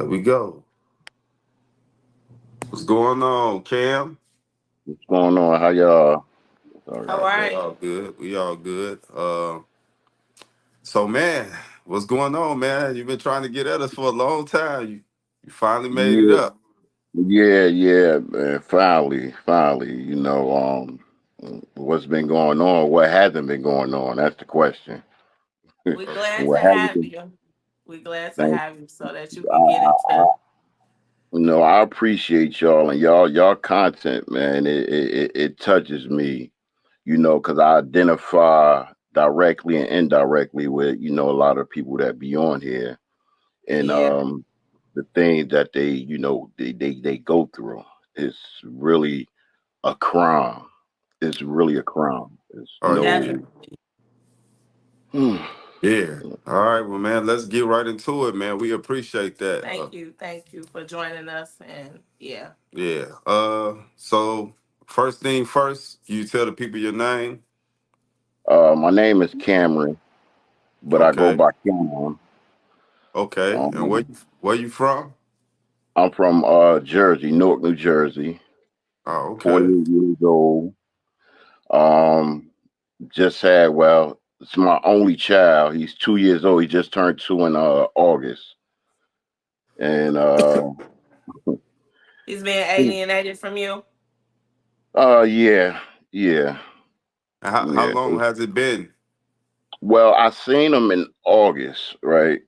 There we go. What's going on, Cam? What's going on? How y'all? All How right. We are all you? good. We all good. So man, what's going on, man? You've been trying to get at us for a long time. You finally made it Yeah, up. yeah, man. Finally, what's been going on? What hasn't been going on? That's the question. We glad to What hasn't have been? you. We glad to Thank have you so that you I, can get I, into. I appreciate y'all and y'all content, man. It touches me, because I identify directly and indirectly with a lot of people that be on here, and Yeah, the things that they go through is really a crime. It's really a crime. It's Oh yeah. no. definitely. Hmm. Yeah. All right, well, man, let's get right into it, man. We appreciate that. Thank you. Thank you for joining us. And yeah. Yeah. So first thing first, you tell the people your name. My name is Cameron, but I go Okay. by Cameron. Okay. And where Um, where you from? I'm from Jersey, Newark, New Jersey. Oh, okay. 48 years old. Um, just had it's my only child. He's 2 years old. He just turned two in August, and He's being alienated from you. yeah, yeah, How yeah. long has it been? Well, I seen him in August, right?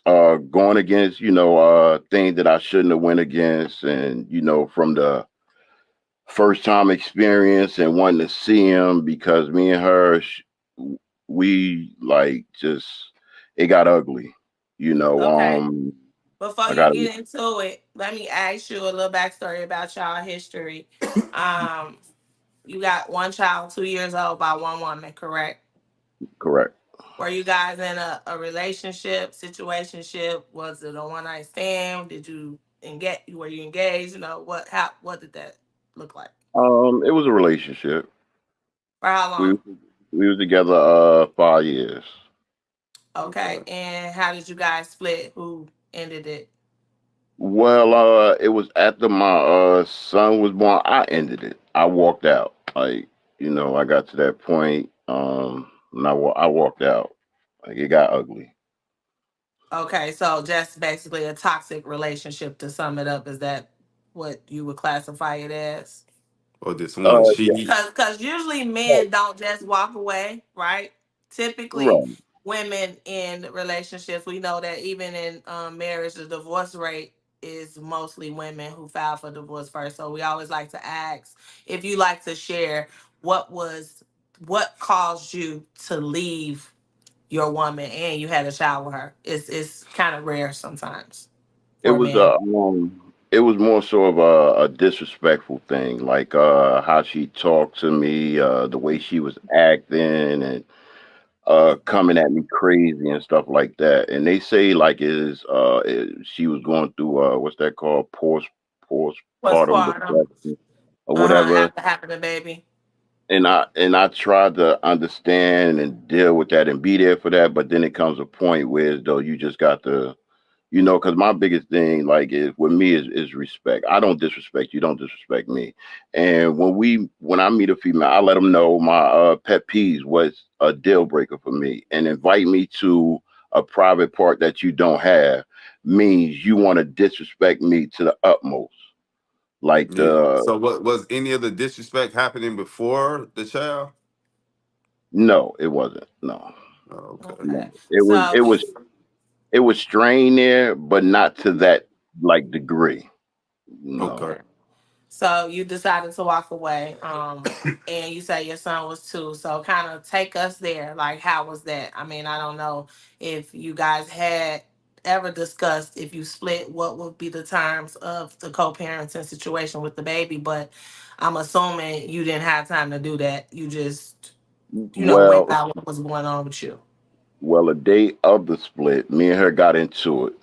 Going against, things that I shouldn't have went against, and from the first time experience and wanting to see him because me and her, we like just it got ugly, you know. Okay. Before I you got get into it, let me ask you a little backstory about y'all history. Um, you got one child, 2 years old, by one woman, correct? correct. Were you guys in a relationship, situationship? Was it a one night stand? Did you engage? Were you engaged? What did that look like? It was a relationship. For how We long? we was together 5 years. Okay. Okay. And how did you guys split? Who ended it? Well, it was after my son was born. I ended it. I walked out. Like, I got to that point. And I walked out. Like it got ugly. Okay, so just basically a toxic relationship to sum it up. Is that what you would classify it as? Or did someone Uh, cheat? Because usually yeah, men don't just walk away, right? Typically, right. women in relationships, we know that even in marriage, the divorce rate is mostly women who file for divorce first. So we always like to ask if you like to share what was what caused you to leave your woman and you had a child with her. It's kind of rare sometimes It for was men. it was more so of a disrespectful thing, like how she talked to me, the way she was acting, and coming at me crazy and stuff like that. And they say like she was going through what's that called, postpartum Postpartum. depression or whatever. After having a baby. And I tried to understand and deal with that and be there for that, but then it comes a point where though you just got to, because my biggest thing like is with me is respect. I don't disrespect you, don't disrespect me. And when I meet a female, I let them know my pet peeves was a deal breaker for me, and invite me to a private part that you don't have means you want to disrespect me to the utmost. Like Yeah. the So what was any of the disrespect happening before the child? No, it wasn't. No, Oh, okay. no. Okay. It was So it you was it was strained there, but not to that like degree. No. Okay. okay. So you decided to walk away. And you say your son was two. So kind of take us there. Like how was that? I mean, I don't know if you guys had ever discussed if you split what would be the terms of the co-parenting situation with the baby, but I'm assuming you didn't have time to do that. You just, went Well, by what was going on with you. a day of the split, me and her got into it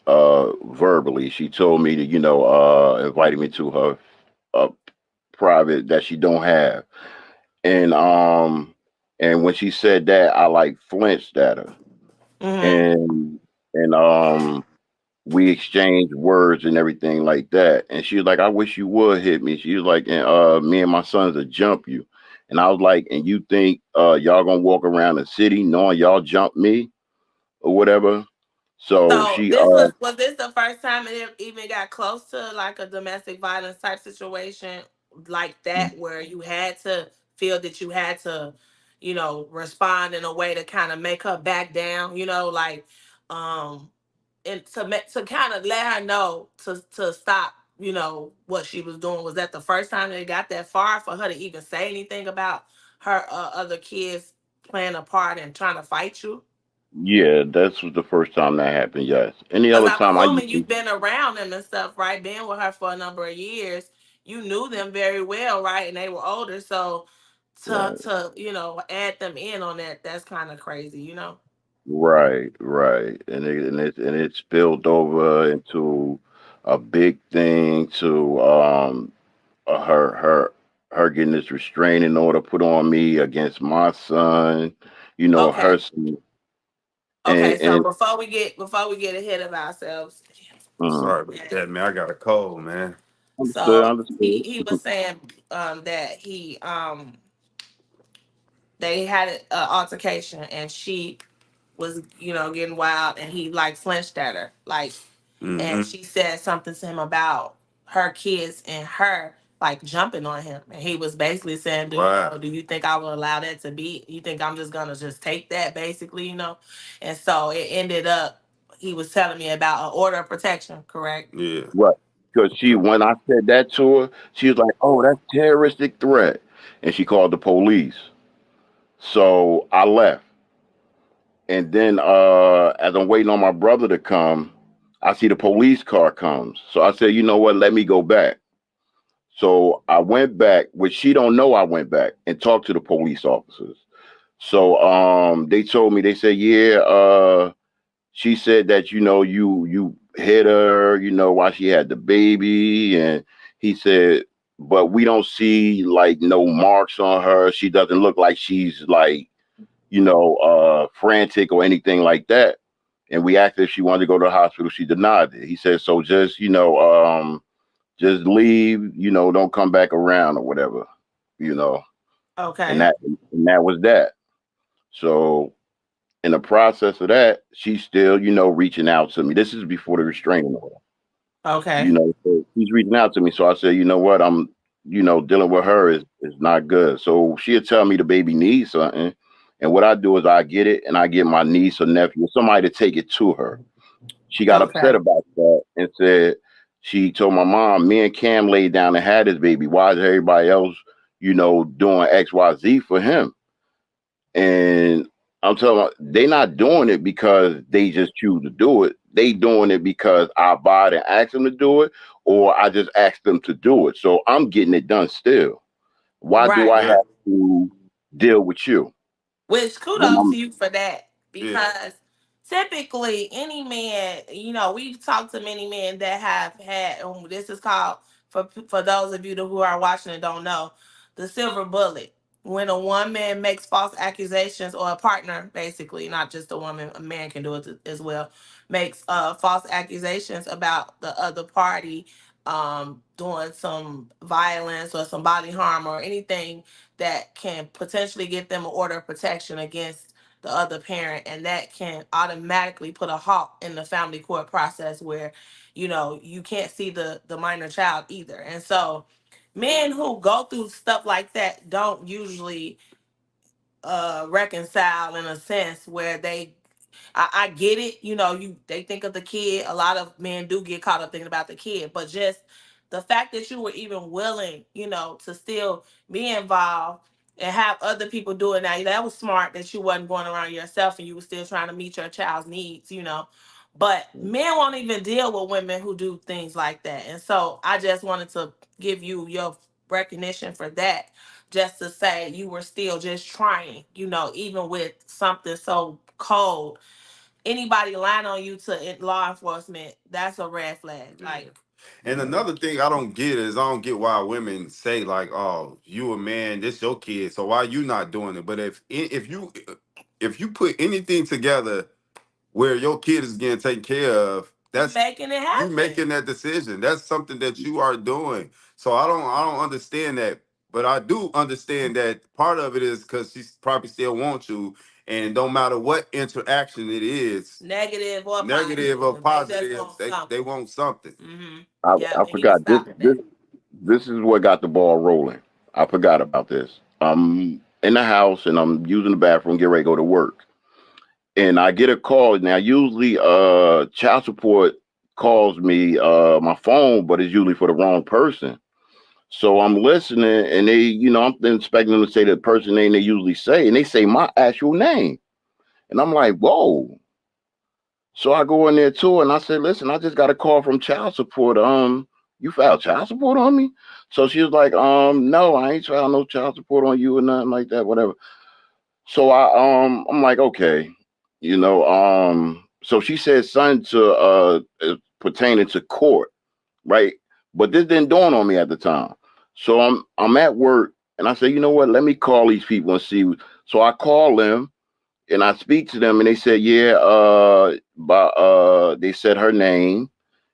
verbally. She told me to, invited me to her uh, private that she don't have. And when she said that, I like flinched at her. Mm-hmm. And and we exchanged words and everything like that. And she was like, I wish you would hit me. She was like, and me and my sons will jump you. And I was like, and you think y'all gonna walk around the city knowing y'all jump me or whatever? So So she this was this the first time it even got close to like a domestic violence type situation like that where you had to feel that you had to, respond in a way to kind of make her back down, um and to kind of let her know to stop, what she was doing. Was that the first time that it got that far for her to even say anything about her other kids playing a part and trying to fight you? Yeah, that's was the first time that happened. Yes. Any Because other I'm time I assuming used you've to, been around them and stuff, right? Being with her for a number of years, you knew them very well, right? And they were older, so to right, to add them in on that, that's kind of crazy, right, and it spilled over into a big thing to her getting this restraining order put on me against my son. You know, her Okay, son- okay. So and before we get ahead of ourselves, mhm. Sorry about that, man. I got a cold, man. Understood, so he understood. he was saying that they had an altercation and she was getting wild and he like flinched at her like, and Mm-hmm. she said something to him about her kids and her like jumping on him, and he was basically saying, Wow. do you think I will allow that to be? You think I'm just gonna just take that, basically, and so it ended up, he was telling me about an order of protection, correct? Yeah. Right. Because she, when I said that to her, she was like, "Oh, that's terroristic threat," and she called the police. So I left, and then as I'm waiting on my brother to come, I see the police car comes. So I said, "You know what? Let me go back." So I went back, which she don't know I went back and talked to the police officers. So they told me, they said, "Yeah, she said that you hit her, while she had the baby," and he said, "But we don't see like no marks on her. She doesn't look like she's like frantic or anything like that." And we asked if she wanted to go to the hospital. She denied it. He said, "So just just leave, don't come back around or whatever, you know." And Okay. that was that. So in the process of that, she's still, reaching out to me. This is before the restraining order. Okay. So he's reaching out to me. So I said, you know what, I'm, dealing with her is not good. So she'll tell me the baby needs something. And what I do is I get it and I get my niece or nephew or somebody to take it to her. She got upset Okay. about that and said, she told my mom, me and Cam laid down and had his baby. Why is everybody else, doing XYZ for him? And I'm telling you, they not doing it because they just choose to do it. They doing it because I bought and asked them to do it, or I just asked them to do it. So I'm getting it done still. Why do I Right. Yeah. have to deal with you Which when kudos I'm to you for that, Yeah. because typically any man, we've talked to many men that have had, this is called, for those of you who are watching and don't know, the silver bullet. When a woman makes false accusations, or a partner, basically, not just a woman, a man can do it as well, makes false accusations about the other party doing some violence or some body harm or anything that can potentially get them an order of protection against the other parent, and that can automatically put a halt in the family court process where you can't see the minor child either. And so men who go through stuff like that don't usually reconcile in a sense where I get it. They think of the kid. A lot of men do get caught up thinking about the kid, but just the fact that you were even willing, to still be involved and have other people do it. Now that was smart that you wasn't going around yourself and you were still trying to meet your child's needs. But men won't even deal with women who do things like that. And so I just wanted to give you your recognition for that, just to say you were still just trying, even with something so cold. Anybody lying on you to law enforcement, that's a red flag. Yeah. Like, And another thing I don't get is I don't get why women say like, "Oh, you a man, this your kid, so why you not doing it?" But if you put anything together where your kid is getting taken care of, You That's making it you happen. making that decision. That's something that you are doing. So I don't understand that, but I do understand that part of it is because she probably still wants you, and don't matter what interaction it is, Negative or negative or positive. They just positive, want they something. want something. Mm-hmm. I Yep, and he's forgot this. stopping This that. this is what got the ball rolling. I forgot about this. I'm in the house and I'm using the bathroom, get ready to go to work, and I get a call. Now, usually, child support calls me my phone, but it's usually for the wrong person. So I'm listening, and they, I'm expecting them to say the person name they usually say, and they say my actual name, and I'm like, whoa. So I go in there too, and I said, listen, I just got a call from child support. You filed child support on me? So she was like, no, I ain't filed no child support on you or nothing like that, whatever. So I'm like, okay, so she said something to pertaining to court, right? But this didn't dawn on me at the time. So I'm at work, and I said, you know what? Let me call these people and see. So I call them and I speak to them, and they said, yeah, they said her name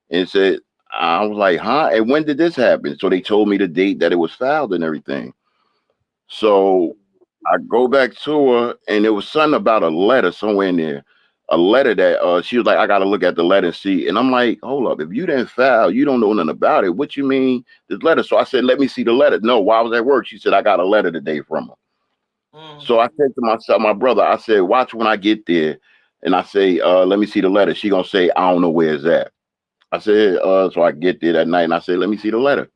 and said, I was like, huh? And when did this happen? So they told me the date that it was filed and everything. So I go back to her, and there was something about a letter somewhere in there. A letter that she was like, I gotta look at the letter and see. And I'm like, hold up, if you didn't file, you don't know nothing about it. What you mean this letter? So I said, let me see the letter. No, while I was at work, she said, I got a letter today from her. Mm. So I said to myself, my brother, I said, watch when I get there, and I say, let me see the letter. She gonna say, I don't know where it's at. I said, so I get there that night, and I said, let me see the letter.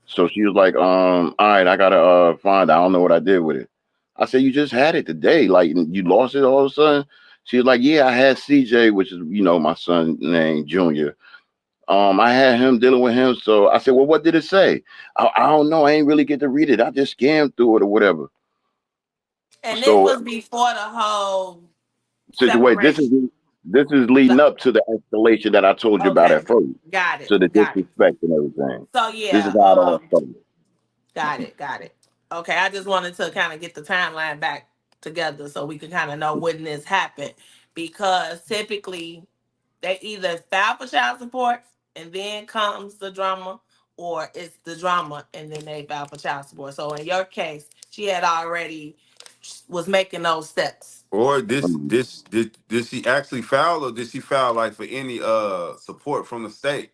So she was like, all right, I gotta find it. I don't know what I did with it. I said, you just had it today, like you lost it all of a sudden. She was like, yeah, I had CJ, which is my son named Junior. I had him dealing with him. So I said, well, what did it say? I don't know. I ain't really get to read it. I just scanned through it or whatever. And this So was before the whole situation. separation. This is So, leading up to the escalation that I told you about okay, at first, got it, to the got it. disrespect and everything. So This is yeah, how it all started. got it, got it. Okay, I just wanted to kind of get the timeline back together so we can kind of know when this happened, because typically they either file for child support and then comes the drama, or it's the drama and then they file for child support. So in your case, she had already was making those steps. Or Mhm. did she actually file, or did she file like for any support from the state?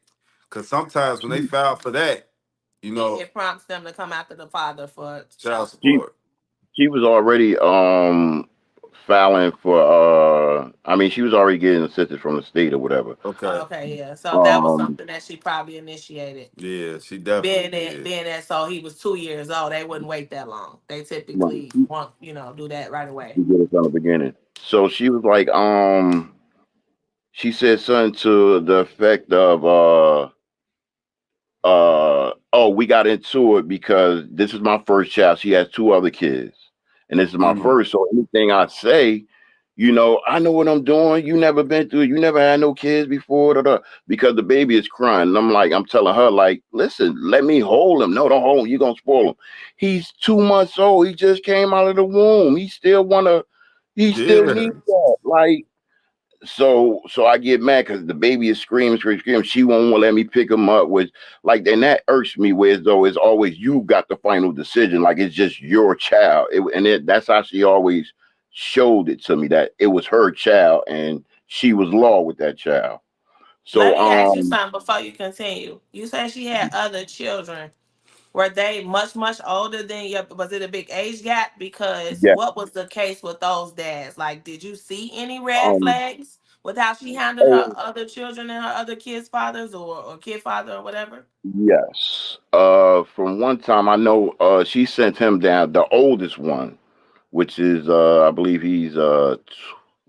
Because sometimes when they She, file for that, you It, know, it prompts them to come after the father for child child she, support. support. she was already filing for I mean she was already getting assistance from the state or whatever. Okay. Okay, yeah. So that was Um something that she probably initiated. Yeah, she definitely did. Being that so he was 2 years old, they wouldn't wait that long. They right, typically want, do that right away. she did it from the beginning. So she was like, she said something to the effect of oh, we got into it because this is my first child. She has two other kids, and this is my Hmm. first. So anything I say, I know what I'm doing. You never been through it. You never had no kids before. Da, da, because the baby is crying. And I'm telling her, like, listen, let me hold him. No, don't hold him. You're going to spoil him. He's 2 months old. He just came out of the womb. He still Yeah. needs that. Like, so I get mad because the baby is screaming, screaming, screaming. She won't let me pick him up. With like, and that irks me. Where as though it's always you got the final decision. Like it's just your child. That's how she always showed it to me that it was her child and she was law with that child. Let So me ask you something before you continue. You said she had other children. Were they much, much older than your? Was it a big age gap? Because yeah. what was the case with those dads? Like, did you see any red Um. flags with how she handled her Oh other children and her other kids' fathers, or kid father or whatever? yes. From one time I know she sent him down, the oldest one, which is I believe he's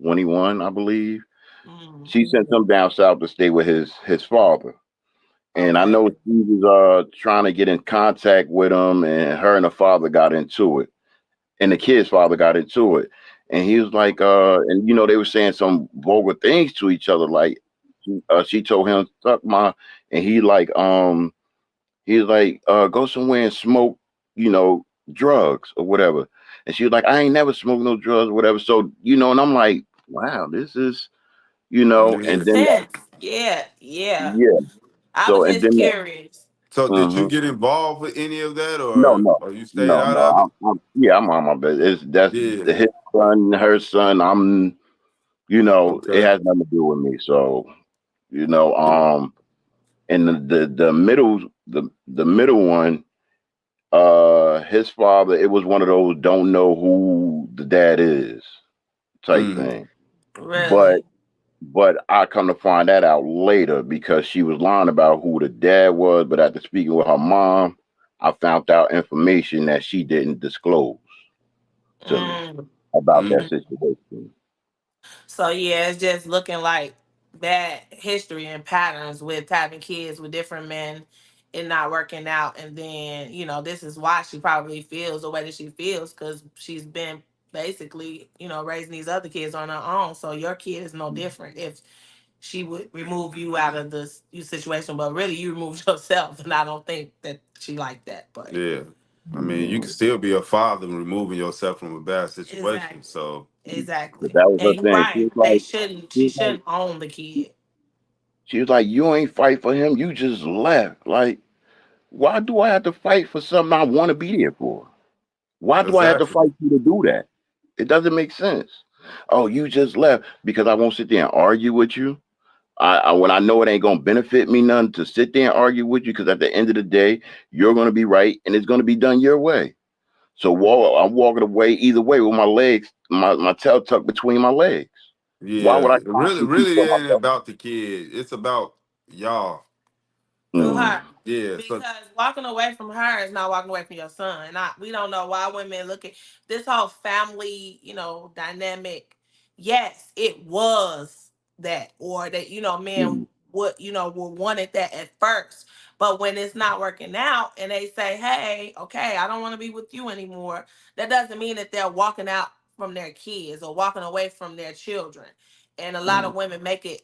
21, I believe. Mm, She sent him down south to stay with his father. And I okay. know she was trying to get in contact with him, and her and the father got into it. And the kid's father got into it. And he was like, and they were saying some vulgar things to each other, like she told him, suck my, and he's like, go somewhere and smoke, drugs or whatever. And she was like, I ain't never smoked no drugs or whatever. So, and I'm like, wow, this is, Mm, and Yeah. makes then sense. Yeah, yeah. Yeah. I So was and just then curious. So did you mhm. get involved with any of that, No, no, or you stayed no, out no. of it? Yeah, I'm on my bed. It's that's Yeah. his son, her son. It Okay. has nothing to do with me. So you know, and the middle one, his father. It was one of those don't know who the dad is type Mm, thing. But Really? I come to find that out later because she was lying about who the dad was. But after speaking with her mom, I found out information that she didn't disclose to me Mm. about that mm, situation. So yeah, it's just looking like bad history and patterns with having kids with different men and not working out. And then, this is why she probably feels the way that she feels because she's been basically, raising these other kids on her own. So your kid is no different if she would remove you out of this situation, but really you removed yourself. And I don't think that she like that, but yeah. I mean, you can Mhm. still be a father and removing yourself from a bad situation. exactly. So But Exactly. that was And her you're thing. right. She shouldn't own the kid. She was like, you ain't fight for him. You just left. Like, why do I have to fight for something I want to be there for? Why do I have to exactly. fight you to do that? It doesn't make sense. Oh, you just left because I won't sit there and argue with you. When I know it ain't gonna benefit me none to sit there and argue with you, because at the end of the day, you're gonna be right and it's gonna be done your way. So I'm walking away either way with my legs, my tail tucked between my legs. Why would Yeah. I It really, constantly keep really telling ain't myself? about the kid. It's about y'all. To So Mm, her. yeah. So Because walking away from her is not walking away from your son. And we don't know why women look at this whole family, dynamic. Yes, it was that, or that, men mm, would, would wanted that at first. But when it's not working out and they say, hey, okay, I don't want to be with you anymore, that doesn't mean that they're walking out from their kids or walking away from their children. And a lot mm. of women make it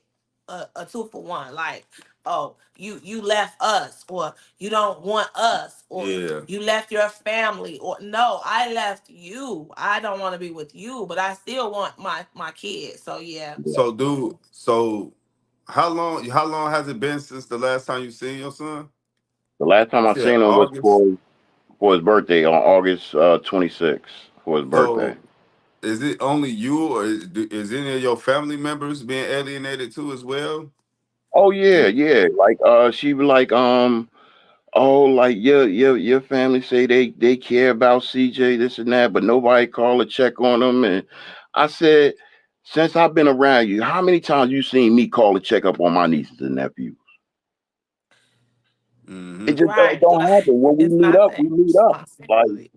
a two for one. Like, oh, you left us, or you don't want us, or yeah. you left your family, or no, I left you, I don't want to be with you, but I still want my kids. So yeah. Yeah. So dude, so how long has it been since the last time you seen your son? The last time You I said seen him was August. for his birthday on August 26th for his birthday. So is it only you, or is any of your family members being alienated too as well? Oh yeah, yeah. Like she was like oh, like your family say they care about CJ, this and that, but nobody call or check on them. And I said, since I've been around you, how many times you seen me call and check up on my nieces and nephews? It Hmm. just it Right. don't happen. When we It's meet not up, we that meet up. Like responsibility.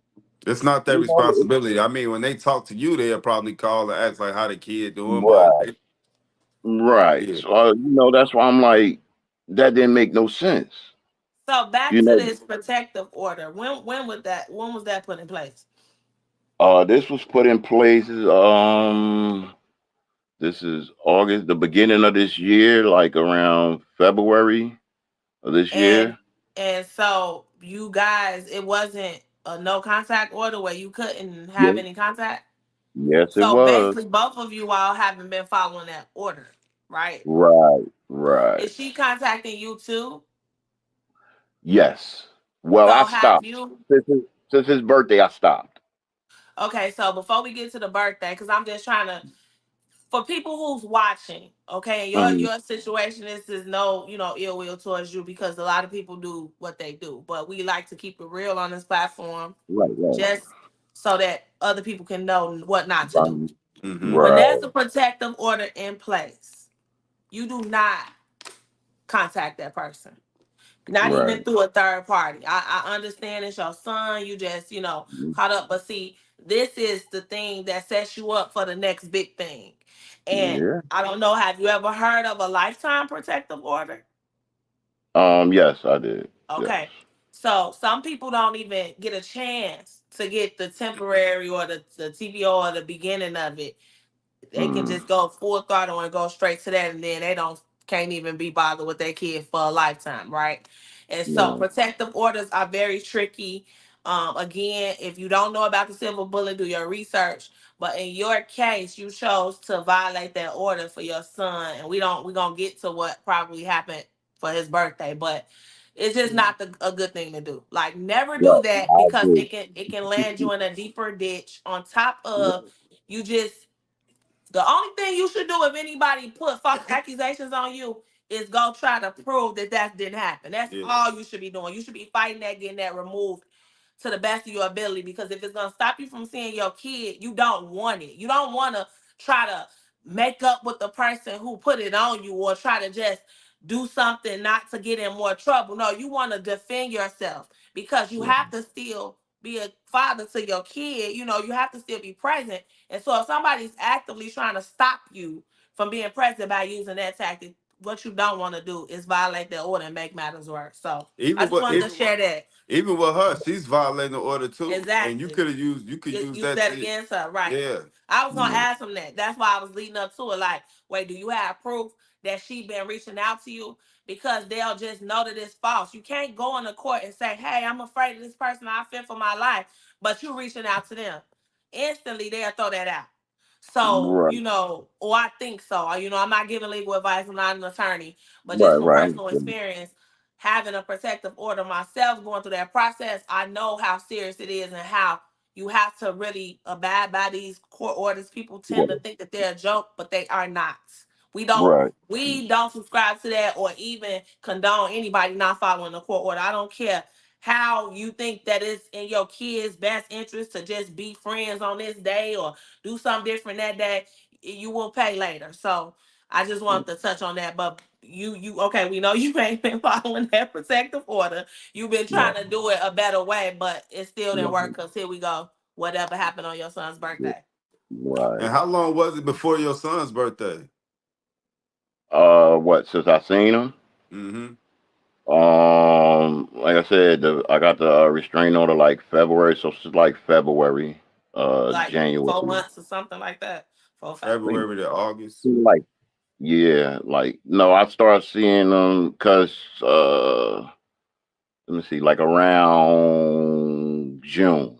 It's not their you know, it, responsibility. I mean, when they talk to you, they'll probably call and ask like how the kid doing, but right, right. yeah. So that's why I'm like, that didn't make no sense. So You back to know, this protective order, when was that put in place? this was put in place. This is August, the beginning of this year, like around February of this and year. and so you guys, it wasn't a no contact order where you couldn't have Yeah. any contact. Yes, it So was. basically, both of you all haven't been following that order, right? Right, right. Is she contacting you too? Yes. Well, I So have stopped. you? Since his birthday, I stopped. Okay, so before we get to the birthday, because I'm just trying to, for people who's watching, okay, Hmm. your situation, this is no, ill will towards you because a lot of people do what they do, but we like to keep it real on this platform, Right, right. just so that other people can know what not to do. Um, Hmm. When there's right, a protective order in place, you do not contact that person. Not even right. through a third party. I understand it's your son. You just, caught up. But see, this is the thing that sets you up for the next big thing. And Yeah. I don't know, have you ever heard of a lifetime protective order? Yes, I did. Yes. Okay. So some people don't even get a chance to get the temporary or the TPO or the beginning of it. They can Mm, just go full throttle and go straight to that, and then they don't can't even be bothered with their kid for a lifetime, right? And so right. protective orders are very tricky. Again, if you don't know about the silver bullet, do your research. But in your case, you chose to violate that order for your son, and we're gonna get to what probably happened for his birthday, but it's just not a good thing to do. Like, never do Right. that, I because agree. it can land you in a deeper ditch. On top of, you just, the only thing you should do if anybody put false accusations on you is go try to prove that that didn't happen. That's all you should be doing. You should be fighting that, getting that removed to the best of your ability. Because if it's gonna stop you from seeing your kid, you don't want it. You don't want to try to make up with the person who put it on you, or try to just do something not to get in more trouble. No, you want to defend yourself, because you have to still be a father to your kid. You have to still be present. And so if somebody's actively trying to stop you from being present by using that tactic, what you don't want to do is violate their order and make matters worse. So I Even just with wanted to share that. even with her, she's violating the order too, and you Exactly. could have used you could use You that said to, against her, right? yeah. I was gonna Yeah. ask him that. That's why I was leading up to it. Like, wait, do you have proof that she been reaching out to you? Because they'll just know that it's false. You can't go into court and say, "Hey, I'm afraid of this person. I fear for my life," but you reaching out to them. Instantly, they'll throw that out. So, Right. or I think so. I'm not giving legal advice. I'm not an attorney, but just Right. from Right. I personal understand. experience, having a protective order myself, going through that process, I know how serious it is, and how you have to really abide by these court orders. People tend to Yeah. think that they're a joke, but they are not. We don't Right. we don't subscribe to that, or even condone anybody not following the court order. I don't care how you think that it's in your kids' best interest to just be friends on this day, or do something different that day. You will pay later. So I just wanted to touch on that. But you okay, we know you ain't been following that protective order. You've been trying Right. to do it a better way, but it still didn't Right. work, because here we go. Whatever happened on your son's birthday? And Right. how long was it before your son's birthday? What? Since I seen him, Mm-hmm. like I said, I got the restraining order like February, so it's like February, Like four January, months or something like that. 4 or 5. like, February to August. like yeah, like no, I started seeing them because let me see, like around June,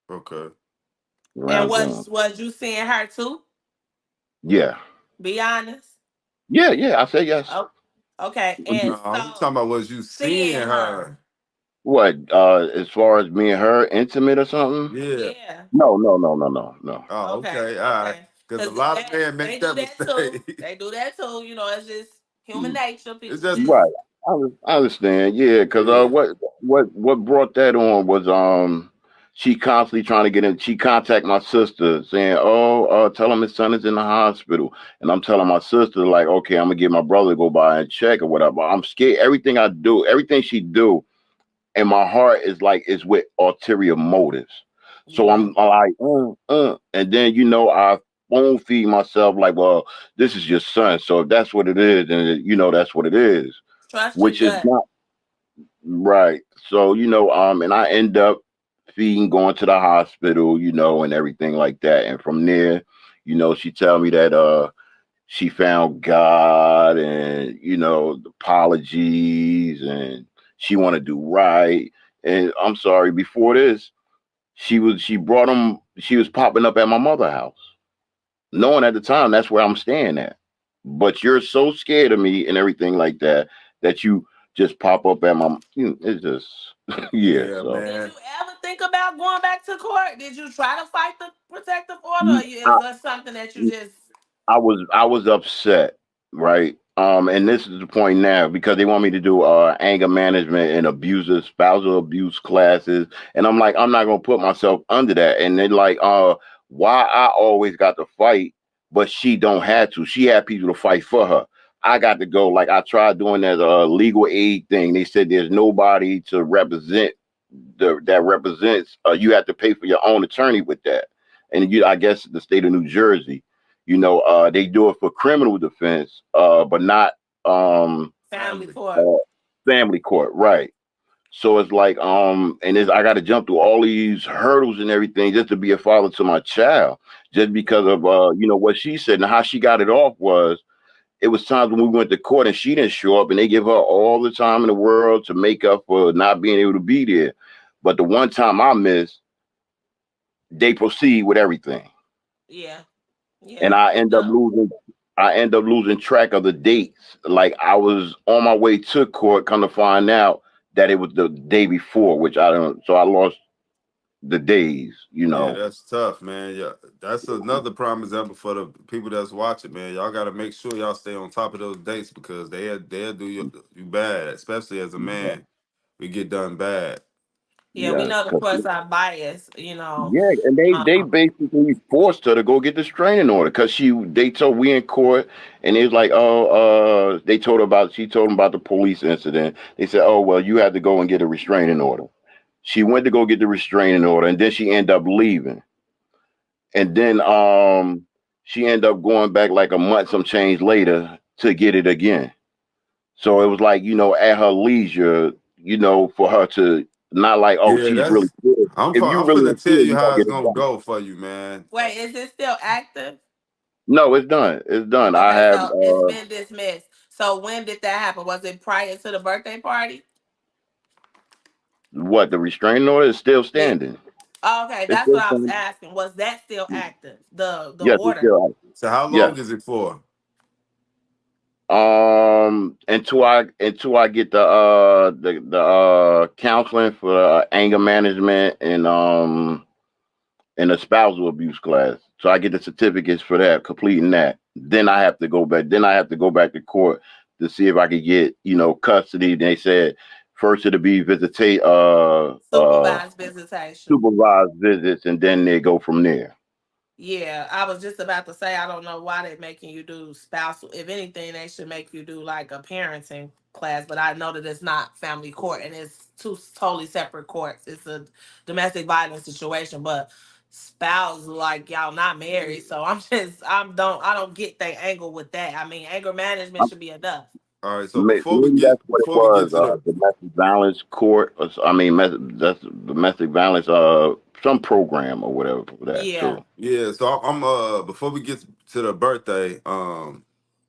Okay. And around June. was you seeing her too? Yeah, Be honest. yeah. I said yes. Oh, okay. Mhm. And No, I'm talking so, about was you seeing seeing her, her? What? As far as me and her intimate or something? Yeah. yeah. No. Oh, Okay, okay. All right. okay. Because a Because lot of that men they make do that that too. mistake. They do that too. It's just human Mm. nature. It's People just just, Right. I understand. Yeah, because yeah. what brought that on was she constantly trying to get in. She contact my sister saying, "Oh, tell him his son is in the hospital," and I'm telling my sister like, "Okay, I'm gonna get my brother to go by and check or whatever." I'm scared. Everything I do, everything she do, and my heart is like is with ulterior motives. So yeah. I'm like, and then I phone feed myself like, well, this is your son, so if that's what it is, then that's what it is, Trust your which is gut. not right. So and I end up feeding, going to the hospital, and everything like that, and from there, she tell me that she found God and the apologies and she want to do right. And I'm sorry, before this, she brought him. She was popping up at my mother's house, knowing at the time that's where I'm staying at. But you're so scared of me and everything like that that you just pop up at my. It's just yeah. Yeah, So Did man. you ever think about going back to court? Did you try to fight the protective order, or is that something that you just? I was upset, right? And this is the point now because they want me to do anger management and abuser spousal abuse classes, and I'm like, I'm not gonna put myself under that. And they're like, why I always got to fight, but she don't have to. She had people to fight for her. I got to go. Like I tried doing that legal aid thing. They said there's nobody to represent that represents. You have to pay for your own attorney with that, and I guess the state of New Jersey. They do it for criminal defense, but not Family Family. court. uh, family court, right? So it's like, and I got to jump through all these hurdles and everything just to be a father to my child, just because of what she said and how she got it off was it was times when we went to court and she didn't show up, and they give her all the time in the world to make up for not being able to be there. But the one time I miss, they proceed with everything, Yeah. and Yeah. No. I end up losing track of the dates. Like I was on my way to court, come to find out that it was the day before, which I don't. So I lost the days. You Yeah, know. that's tough, man. Yeah, that's another prime example for the people that's watching, man. Y'all got to make sure y'all stay on top of those dates because they'll do you bad, especially as a Yeah, man. We get done bad. Yeah, we yeah, know the 'cause courts are biased, you know. yeah, and they Um, basically forced her to go get the restraining order because they told we in court, and it was like, oh, they told her about she told them about the police incident. They said, oh well, you had to go and get a restraining order. She went to go get the restraining order, and then she ended up leaving, and then she ended up going back like a month some change later to get it again. So it was like, at her leisure, for her to not like, oh, Yeah, she's really good. If you I'm really finna are tell good, you you gotta how get it's it gonna done. go for you, man. wait, is it still active? No, it's done. It's done. I Okay, have so it's been dismissed. So when did that happen? Was it prior to the birthday party? what the restraining order is still Yeah. standing. Okay, It's that's still what I was standing. asking. Was that still active? The Yes, it's order. still active. So how Yes. long is it for? Until I get the counseling for anger management and a spousal abuse class. So I get the certificates for that, completing that. Then I have to go back. Then I have to go back to court to see if I could get, custody. They said first it'll be Supervised visitation. supervised visits, and then they go from there. Yeah, I was just about to say I don't know why they're making you do spousal. If anything, they should make you do like a parenting class. But I know that it's not family court and it's two totally separate courts. It's a domestic violence situation, but spouse like y'all not married. So I don't get the angle with that. I mean, anger management should be enough. All right. So Maybe that's what it before we get was. to the Domestic violence court. I mean, that's domestic violence. Some program or whatever for that Yeah. too. yeah, so I'm before we get to the birthday,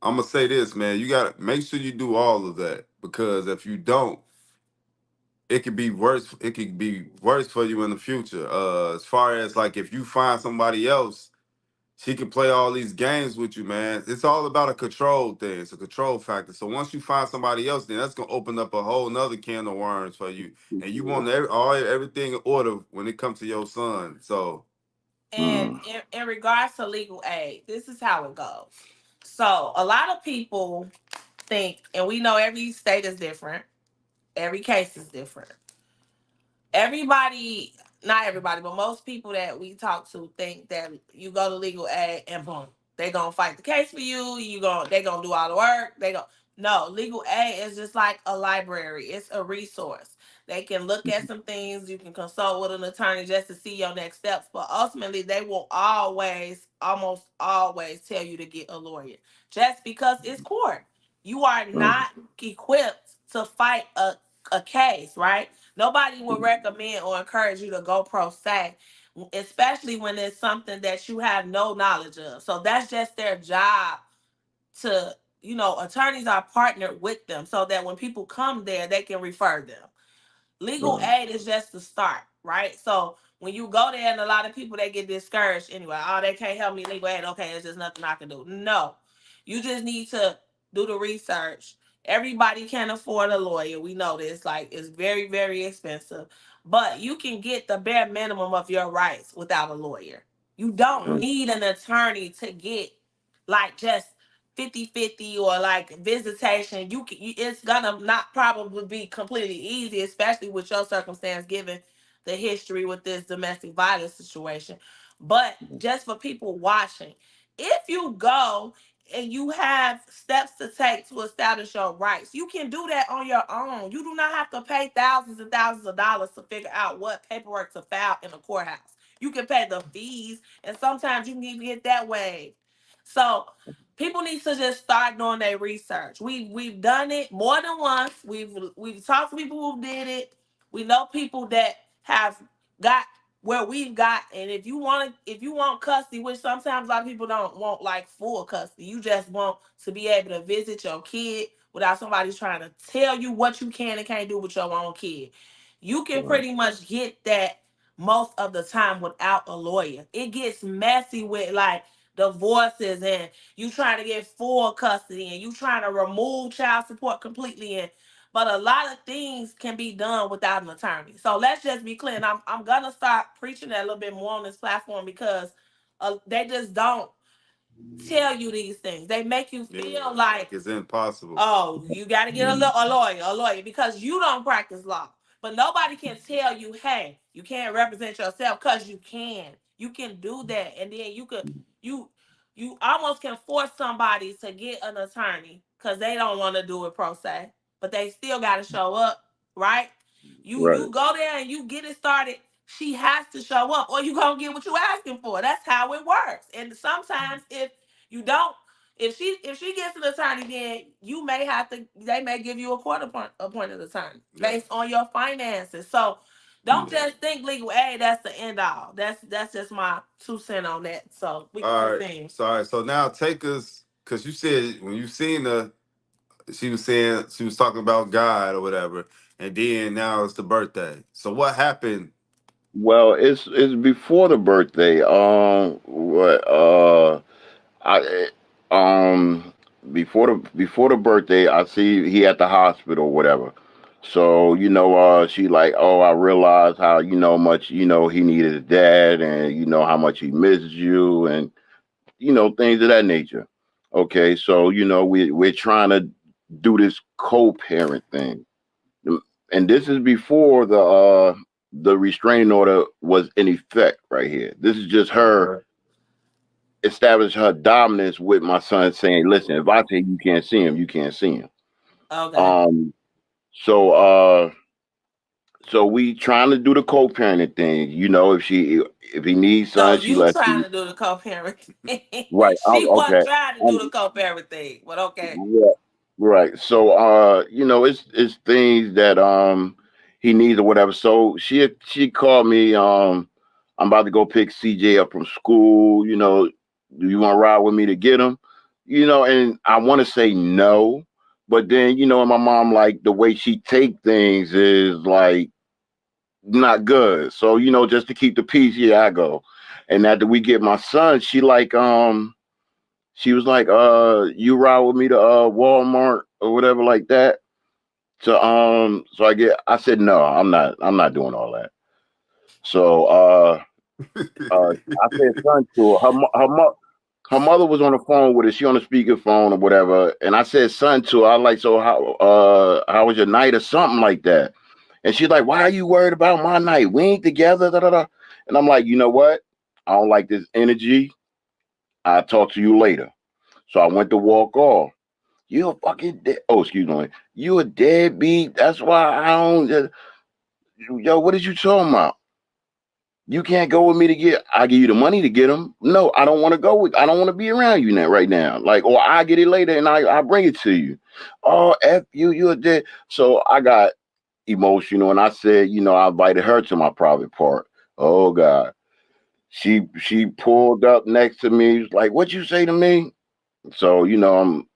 I'm gonna say this, man. You gotta make sure you do all of that because if you don't, it could be worse. It could be worse for you in the future. As far as like if you find somebody else, she can play all these games with you, man. It's all about a control thing. It's a control factor. So once you find somebody else, then that's gonna open up a whole nother can of worms for you. And you want everything in order when it comes to your son. So And Mm, in regards to legal aid, this is how it goes. So a lot of people think, and we know every state is different, every case is different. Everybody, not everybody, but most people that we talk to think that you go to legal aid and boom, they gonna fight the case for you. They gonna do all the work. They go no legal aid is just like a library. It's a resource. They can look at some things. You can consult with an attorney just to see your next steps. But ultimately, they will always, almost always, tell you to get a lawyer just because it's court. You are mm, not equipped to fight a case, right? Nobody will recommend or encourage you to go pro se, especially when it's something that you have no knowledge of. So that's just their job to, attorneys are partnered with them so that when people come there, they can refer them. Legal mm, aid is just the start, right? So when you go there and a lot of people they get discouraged anyway, oh, they can't help me legal aid. Okay, it's just nothing I can do. No. You just need to do the research. Everybody can afford a lawyer. We know this. Like it's very, very expensive. But you can get the bare minimum of your rights without a lawyer. You don't mm, need an attorney to get like just 50-50 or like visitation. It's gonna not probably be completely easy, especially with your circumstance given the history with this domestic violence situation. But just for people watching, if you go and you have steps to take to establish your rights, you can do that on your own. You do not have to pay thousands and thousands of dollars to figure out what paperwork to file in a courthouse. You can pay the fees, and sometimes you can even get that way. So people need to just start doing their research. We've done it more than once. We've talked to people who did it. We know people that have got where we've got. And if you want custody, which sometimes a lot of people don't want like full custody, you just want to be able to visit your kid without somebody trying to tell you what you can and can't do with your own kid. You can Right. pretty much get that most of the time without a lawyer. It gets messy with like divorces and you trying to get full custody and you trying to remove child support completely and but a lot of things can be done without an attorney. So let's just be clear. And I'm gonna start preaching that a little bit more on this platform because they just don't tell you these things. They make you feel like it's impossible. oh, you got to get a lawyer because you don't practice law. But nobody can tell you, hey, you can't represent yourself because you can. You can do that, and then you you almost can force somebody to get an attorney because they don't want to do it pro se, but they still got to show up, right? You Right. go there and you get it started. She has to show up, or you gonna get what you asking for. That's how it works. And sometimes if you don't if she gets an attorney, then you may have to. They may give you a appointed attorney based on your finances. So don't just think legal aid. That's the end all. That's just my 2 cents on that. So we can All right. continue. Sorry. So now take us, because you said when you seen the, she was saying she was talking about God or whatever, and then now it's the birthday. So what happened? Well, it's before the birthday. What? I before the birthday, I see he at the hospital, whatever. So she like, oh, I realized how much he needed a dad, and how much he misses you, and things of that nature. Okay, so we're trying to do this co-parent thing, and this is before the restraining order was in effect. Right here, this is just her Okay. establish her dominance with my son, saying, "Listen, if I tell you can't see him, you can't see him." Okay. Um, so we trying to do the co-parenting thing. If he needs So son, she you lets trying him. to do the co-parent thing? Right. She wasn't Okay. trying to do the Um, co-parent thing, but okay. yeah, right. So it's things that he needs or whatever. So she called me. I'm about to go pick CJ up from school. Do you want to ride with me to get him? And I want to say no, but then and my mom, like, the way she take things is like not good. So just to keep the peace, yeah, I go. And after we get my son, she was like, you ride with me to Walmart or whatever like that. So I said no, I'm not doing all that. So I said son to her. Her mother was on the phone with her. She on the speakerphone or whatever. And I said son to her. I like, so how was your night or something like that? And she's like, why are you worried about my night? We ain't together. Da, da, da. And I'm like, you know what? I don't like this energy. I'll talk to you later. So I went to walk off. You a fucking oh, excuse me. You a deadbeat. That's why I don't. Yo, what is you talking about? You can't go with me to get. I give you the money to get them. No, I don't want to go with. I don't want to be around you now right now. Like, or I get it later and I bring it to you. Oh, f you. You a dead. So I got emotional and I said, I invited her to my private part. Oh God, she pulled up next to me. Was like, what you say to me? So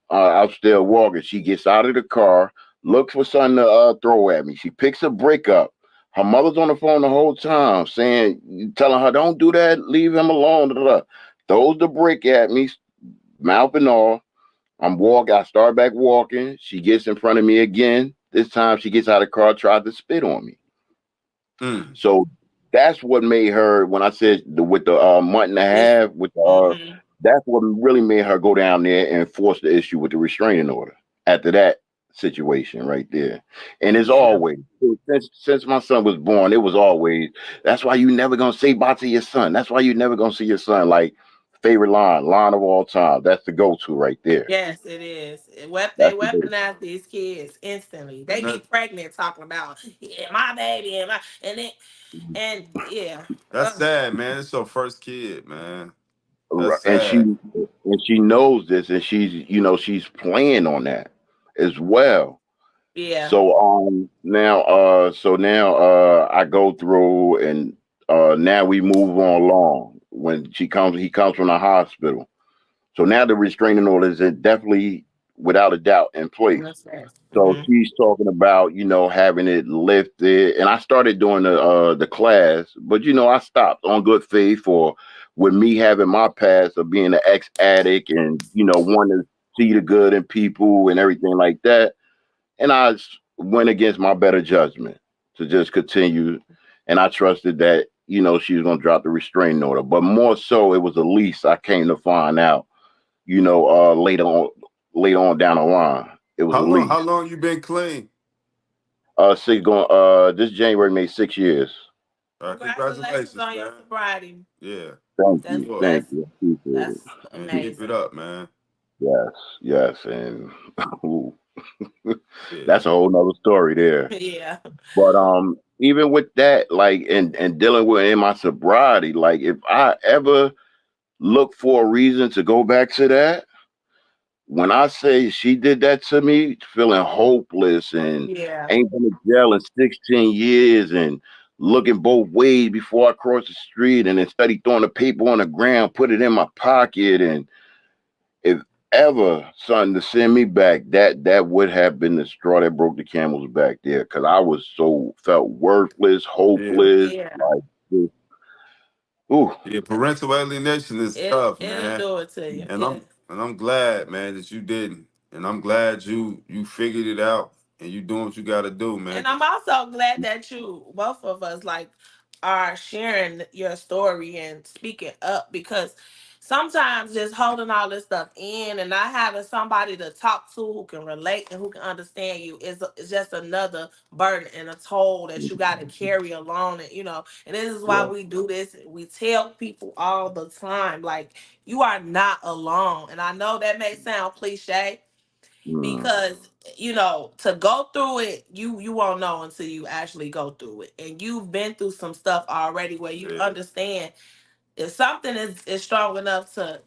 I'm still walking. She gets out of the car, looks for something to throw at me. She picks a brick up. Her mother's on the phone the whole time, telling her, "Don't do that. Leave him alone." Da, da, da. Throws the brick at me, mouth and all. I'm walking. I start back walking. She gets in front of me again. This time she gets out of the car, tried to spit on me. Mm. So that's what made her, when I said with the month and a This. half, Mm-hmm. that's what really made her go down there and force the issue with the restraining order after that situation right there. And it's Yeah. always, since my son was born, it was always, that's why you never gonna say bye to your son. That's why you never gonna see your son. Like, favorite line of all time. That's the go-to right there. Yes, it is. They That's the go-to. weaponize these kids instantly. They And be that pregnant talking about yeah, my baby and then and yeah. that's sad, man. It's your first kid, man. That's Right. And she sad. knows this, and she's playing on that as well. Yeah. So now I go through, and now we move on along. When he comes from the hospital. So now the restraining order is definitely without a doubt in place. That's right. So Mm-hmm. she's talking about, having it lifted, and I started doing the class, but I stopped on good faith, or with me having my past of being an ex addict and wanting to see the good in people and everything like that, and went against my better judgment to just continue, and I trusted that she was gonna drop the restraining order, but more so it was a lease. I came to find out, later on down the line, it was a How lease. long you been clean? Six going. This January made 6 years. Congratulations Congratulations, on your man. sobriety. Yeah, Thank That's you, sure. thank that's you. Appreciate it. that's And keep it amazing. up, man. Yes, yes, and ooh, Yeah. that's a whole nother story there. Yeah. But even with that, like, and dealing with in my sobriety, like, if I ever look for a reason to go back to that, when I say she did that to me, feeling hopeless and Yeah. ain't been to jail in 16 years and looking both ways before I cross the street, and instead of throwing the paper on the ground, put it in my pocket, and if ever something to send me back, that would have been the straw that broke the camel's back there, because I was so felt worthless, Yeah. hopeless, Yeah. like, just, ooh, Yeah. Parental alienation is tough, It'll man. do it to you. And It I'm glad, man, that you didn't. And I'm glad you figured it out and you doing what you gotta do, man. And I'm also glad that you, both of us, like, are sharing your story and speaking up, because sometimes just holding all this stuff in and not having somebody to talk to who can relate and who can understand you is just another burden and a toll that you got to carry along. And, and this is why yeah, we do this. We tell people all the time, like, you are not alone. And I know that may sound cliche, mm, because to go through it, you won't know until you actually go through it, and you've been through some stuff already where you Yeah. understand if something is strong enough to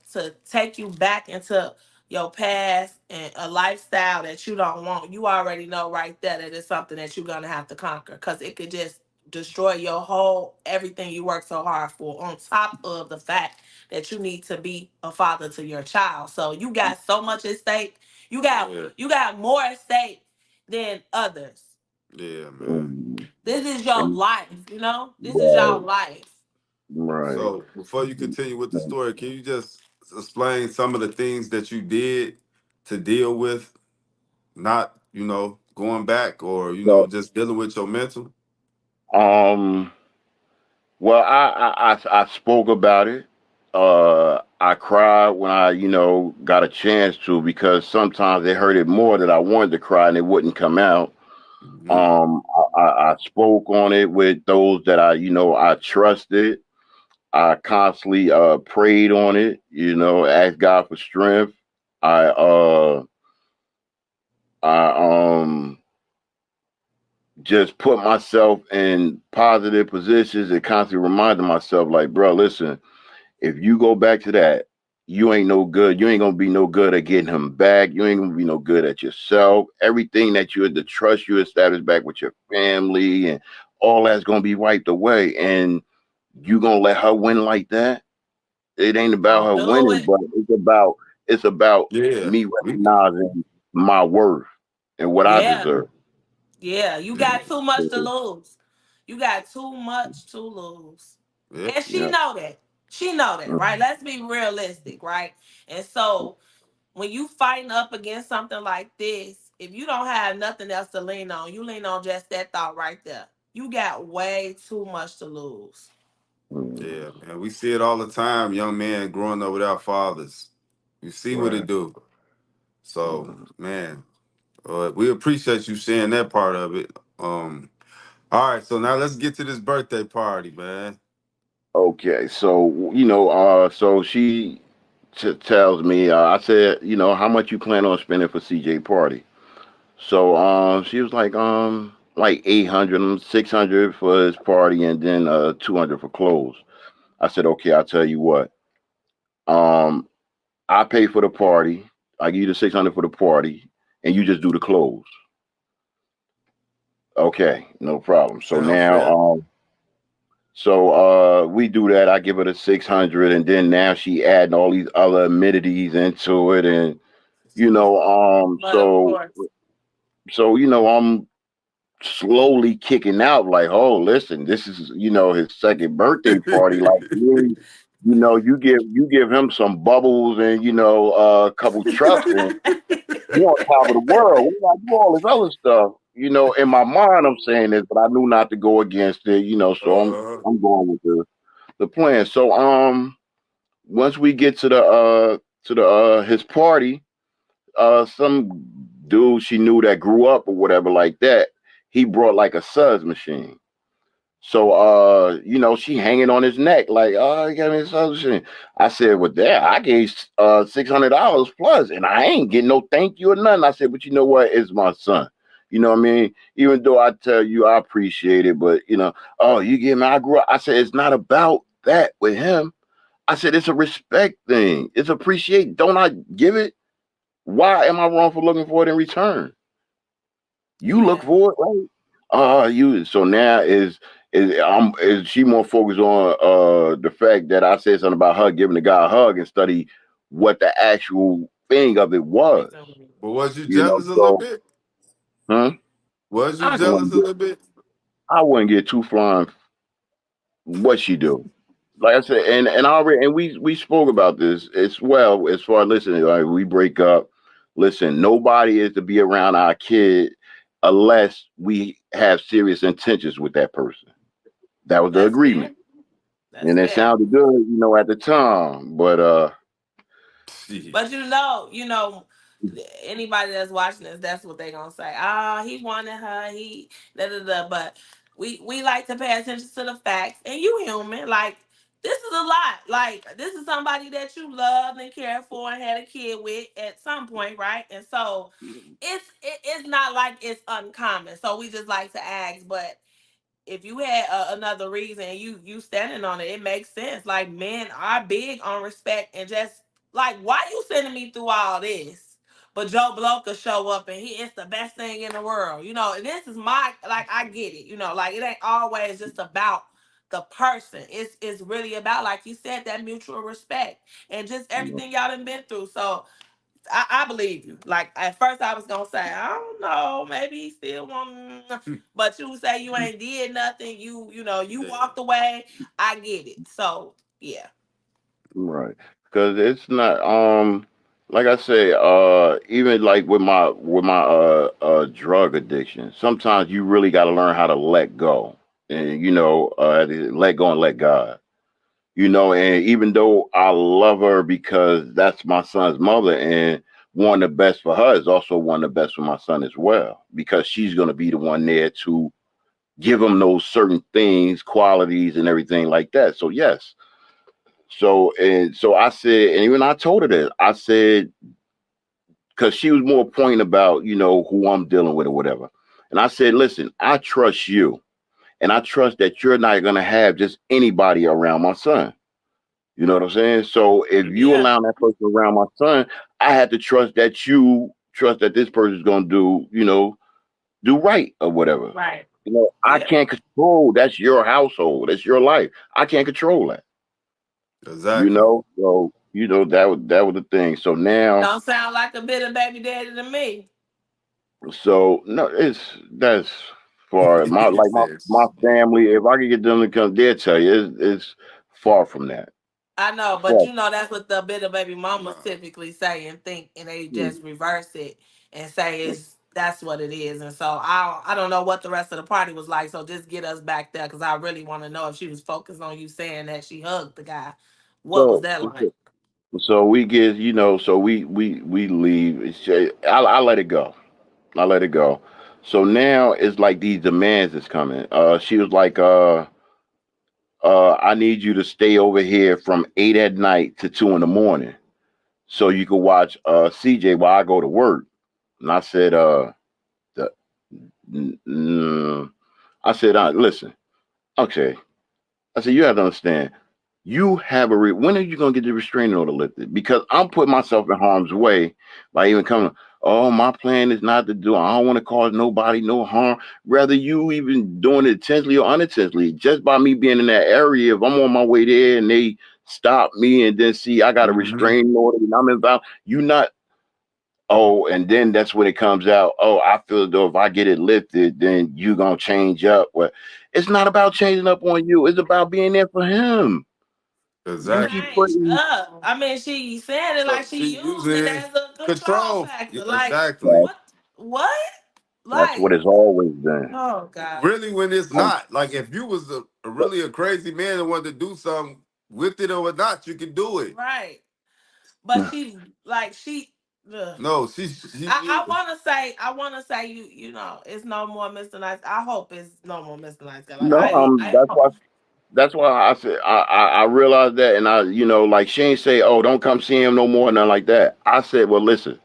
take you back into your past and a lifestyle that you don't want, you already know right there that it's something that you're gonna have to conquer, because it could just destroy your whole everything you work so hard for, on top of the fact that you need to be a father to your child. So you got so much at stake. you got Yeah. you got more at stake than others. Yeah, man. mm, This is your and life. This is your right, life. right. So before you continue with the story, can you just explain some of the things that you did to deal with not, going back or, So, just dealing with your mental? um, well, I spoke about it. I cried when I, got a chance to, because sometimes it hurted more that I wanted to cry and it wouldn't come out. Hmm. I spoke on it with those that I trusted. I constantly prayed on it, asked God for strength. I uh I just put myself in positive positions and constantly reminded myself, like, bro, listen, if you go back to that, you ain't no good. You ain't gonna be no good at getting him back. You ain't gonna be no good at yourself. Everything that you had, the trust you established back with your family and all that's gonna be wiped away. And you gonna let her win like that? It ain't about Don't her do winning, it. but it's about Yeah. me recognizing my worth and what I Yeah. deserve. Yeah, you got too much to lose. You got too much to lose. Yeah. And she Yeah. know that. She know that, right? Mm, Let's be realistic, right? And so when you fighting up against something like this, if you don't have nothing else to lean on, you lean on just that thought right there. You got way too much to lose. mm, Yeah, man. We see it all the time, young men growing up without fathers. You see what it right. do. So, Mm. man, we appreciate you sharing that part of it. All right, so now let's get to this birthday party, man. Okay, so so she tells me, I said, how much you plan on spending for CJ party? So she was like 800, 600 for his party, and then 200 for clothes. I said, okay, I'll tell you what. Um, I pay for the party. I give you the 600 for the party, and you just do the clothes. Okay, no problem. So Sound now, fair? we do that. I give her the 600, and then now she adding all these other amenities into it, and You know, But of course, I'm slowly kicking out like, oh, listen, this is, his second birthday party. Like, really, you give him some bubbles and, a couple trucks and you're on top of the world. We got to do all this other stuff. In my mind, I'm saying this, but I knew not to go against it, so Uh, I'm going with the plan. So, once we get to the his party, some dude she knew that grew up or whatever like that, he brought like a suds machine. So she hanging on his neck like, oh, you got me a suds machine. I said, well, there, I gave $600 plus, and I ain't getting no thank you or nothing. I said, but you know what? It's my son. You know what I mean? Even though I tell you I appreciate it, but oh, you give me, I grew up. I said, it's not about that with him. I said, it's a respect thing. It's appreciate. Don't I give it? Why am I wrong for looking for it in return? You look yeah, for it, right? You. So now is she more focused on the fact that I said something about her giving the guy a hug and study what the actual thing of it was? reason. but was you jealous a little So, bit? huh? Was you I I get jealous wouldn't a get, little bit? I wouldn't get too flying what she do. Like I said, and I already and we spoke about this as well as far as listening. Like we break up. Listen, nobody is to be around our kid unless we have serious intentions with that person. That was the that's agreement, fair. That's and it fair. sounded good, at the time. But Shit. But anybody that's watching this, that's what they gonna say. Ah, he wanted her. He da da da. But we like to pay attention to the facts. And you human, like this is a lot. Like this is somebody that you loved and cared for and had a kid with at some point, right? And so it's not like it's uncommon. So we just like to ask, but if you had another reason and you standing on it, it makes sense. Like men are big on respect and just like why you sending me through all this? But Joe Blow could show up and it's the best thing in the world, And this is my like I get it, Like it ain't always just about the person. It's really about like you said that mutual respect and just you know, everything y'all done been through. So I believe you. Like at first I was gonna say, I don't know, maybe he still want but you say you ain't did nothing, you Yeah. walked away. I get it. So yeah. right? Because it's not like I say, even like with my drug addiction, sometimes you really got to learn how to let go, and let go and let God. And even though I love her because that's my son's mother and one of the best for her is also one of the best for my son as well, because she's going to be the one there to give him those certain things, qualities, and everything like that. So, yes. So I said, and even I told her that, I said, because she was more pointing about, who I'm dealing with or whatever. And I said, listen, I trust you. And I trust that you're not going to have just anybody around my son. You know what I'm saying? So if you Yeah. allow that person around my son, I had to trust that this person's gonna do right or whatever. Right. I Yeah. can't control. That's your household. That's your life. I can't control that. Exactly. So that was the thing. So now, Don't sound like a bit of baby daddy to me. so no, that's far my He like said, my shit. family. If I could get them to come, they'll tell you it's far from that. I know, but Far. that's what the bit of baby mamas Nah. typically say and think, and they Hmm. just reverse it and say it's that's what it is. And so I don't know what the rest of the party was like. So just get us back there because I really want to know if she was focused on you saying that she hugged the guy. What was So that like? So we get, so we leave. I let it go. I let it go. So now it's like these demands is coming. She was like, I need you to stay over here from 8 at night to 2 in the morning, so you can watch CJ while I go to work. And I said, the, mm, mm. I said, listen, okay. I said, you have to understand. You have when are you going to get the restraining order lifted? Because I'm putting myself in harm's way by even coming. Oh, my plan is not to do. I don't want to cause nobody no harm. Rather, you even doing it intentionally or unintentionally, just by me being in that area. If I'm on my way there and they stop me and then see I got a Mm-hmm. restraining order and I'm involved, you not oh, and then that's when it comes out. Oh, I feel as though if I get it lifted, then you gonna change up. Well, it's not about changing up on you. It's about being there for him. You keep Exactly. Change putting up. I mean, she said it So like she she used it using as a control control. factor. Yeah, Like, exactly. that. what? What? That's what Like, it's always been. oh God. Really, when it's Um, not like if you was a but really a crazy man and wanted to do something with it or not, you could do it. Right. But she, like, she. Ugh. No, she I want to say, you know, it's no more Mr. Nice. I hope it's no more Mr. Nice Guy. Like, no, I that's hope. why. That's why I said I realized that, and like she ain't say, "Oh, don't come see him no more," nothing like that. I said, "Well, listen,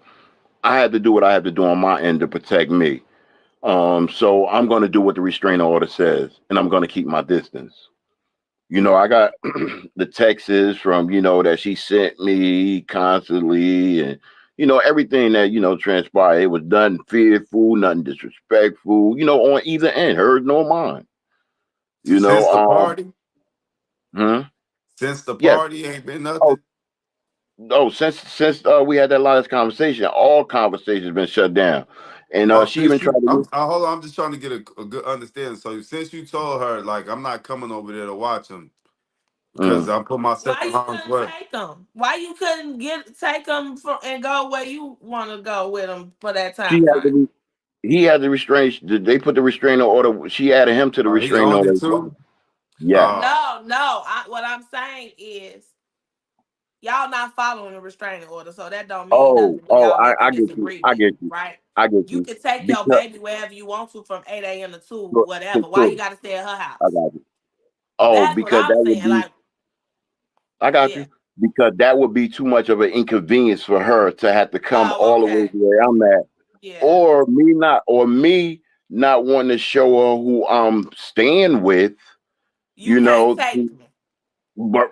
I had to do what I have to do on my end to protect me. So I'm going to do what the restraining order says, and I'm going to keep my distance." I got the texts from that she sent me constantly, and everything that transpired. It was nothing fearful, nothing disrespectful. On either end, hers nor mine. You since know, the um, party, hmm? since the Yes. party ain't been Oh, nothing. no. Since we had that last conversation, all conversations been shut down, and Oh, she even since tried you, to. hold on. I'm just trying to get a good understanding. So since you told her like I'm not coming over there to watch him because Mm. I put myself Why in you harm's couldn't way. take them? Why you couldn't take them and go where you want to go with them for that She time had frame? to. He had the restraint. They put the restraining order. She added him to the He restraining owned order it as well. too. Yes. Uh, No. What I'm saying is y'all not following the restraining order, so that don't mean Oh, nothing when oh, y'all make a I get you. I disagreement, get you. right? I get You you. can take your Because baby wherever you want to from 8 a.m. to 2, look, whatever. Why you two. got to stay at her I house? got you. Oh, That's what because I'm that would saying. be. Like, I got yeah. you. Because that would be too much of an inconvenience for her to have to come Oh, all the way okay. to where I'm at, Yeah. or me not wanting to show her who I'm staying with. You You can't know, take me. but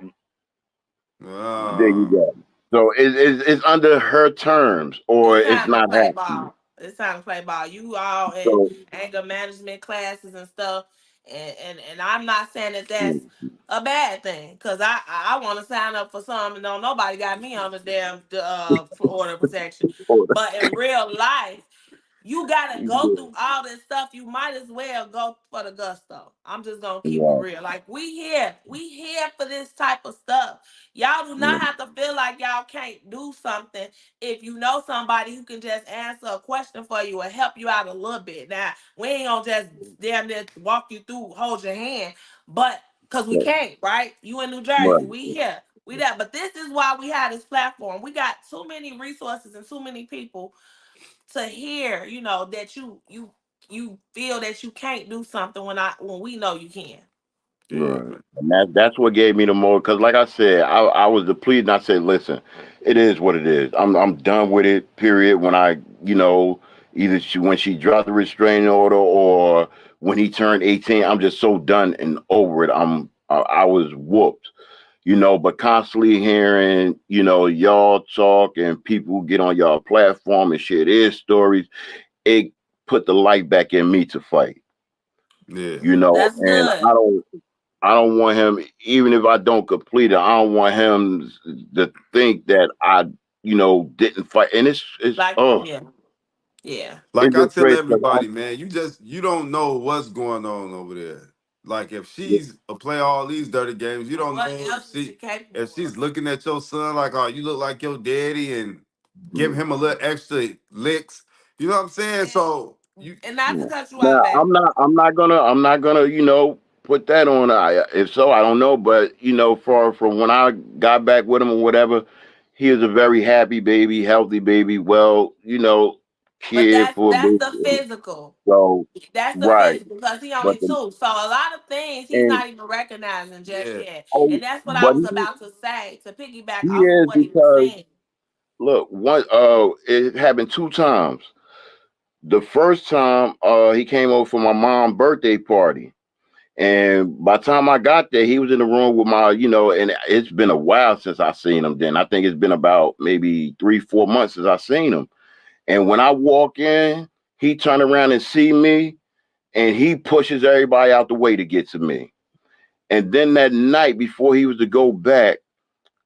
there you uh, go. So it's under her terms, or It's it's time to not play happening. ball. It's time to play ball. You all in So anger management classes and stuff, and I'm not saying that that's mm, a bad thing, because I want to sign up for some and don't nobody got me on the damn for order of protection, but in real life you gotta go yeah, through all this stuff. You might as well go for the gusto. I'm just gonna keep it right, real. Like, we here for this type of stuff. Y'all do not right, have to feel like y'all can't do something if you know somebody who can just answer a question for you or help you out a little bit. Now, we ain't gonna just damn near walk you through, hold your hand, but because we right, can't, right? You in New Jersey, right, we here. We that, but this is why we have this platform. We got too many resources and too many people to hear, that you feel that you can't do something when we know you can. yeah, right. man. And that's what gave me the more, because like I said, I was depleted, and I said, listen, it is what it is. I'm done with it. Period. When I either when she dropped the restraining order or when he turned 18, I'm just so done and over it. I was whooped. But constantly hearing, y'all talk and people get on y'all platform and share their stories, it put the light back in me to fight. Yeah. That's And good. I don't want him, even if I don't complete it, I don't want him to think that I, didn't fight. And Like, yeah, yeah. Like it's I just tell crazy because everybody, man, you don't know what's going on over there. Like if she's a play all these dirty games, you don't What know else is she if capable she's of? looking at your son like, oh, you look like your daddy, and give mm, him a little extra licks. You know what I'm saying? So you And not to yeah. cut you off, Now baby. I'm not gonna, put that on. If so, I don't know, but from when I got back with him or whatever, he is a very happy baby, healthy baby, well, But cared that's for that's baby. the physical. So That's the right, physical because he but only two. So a lot of things he's and not even recognizing just yeah. yet. oh, And that's what I but was about to say to piggyback he off of is what he was because saying. look, it happened two times. The first time, he came over for my mom's birthday party. And by the time I got there, he was in the room with and it's been a while since I seen him then. I think it's been about maybe 3, 4 months since I seen him. And when I walk in, he turned around and see me and he pushes everybody out the way to get to me. And then that night before he was to go back,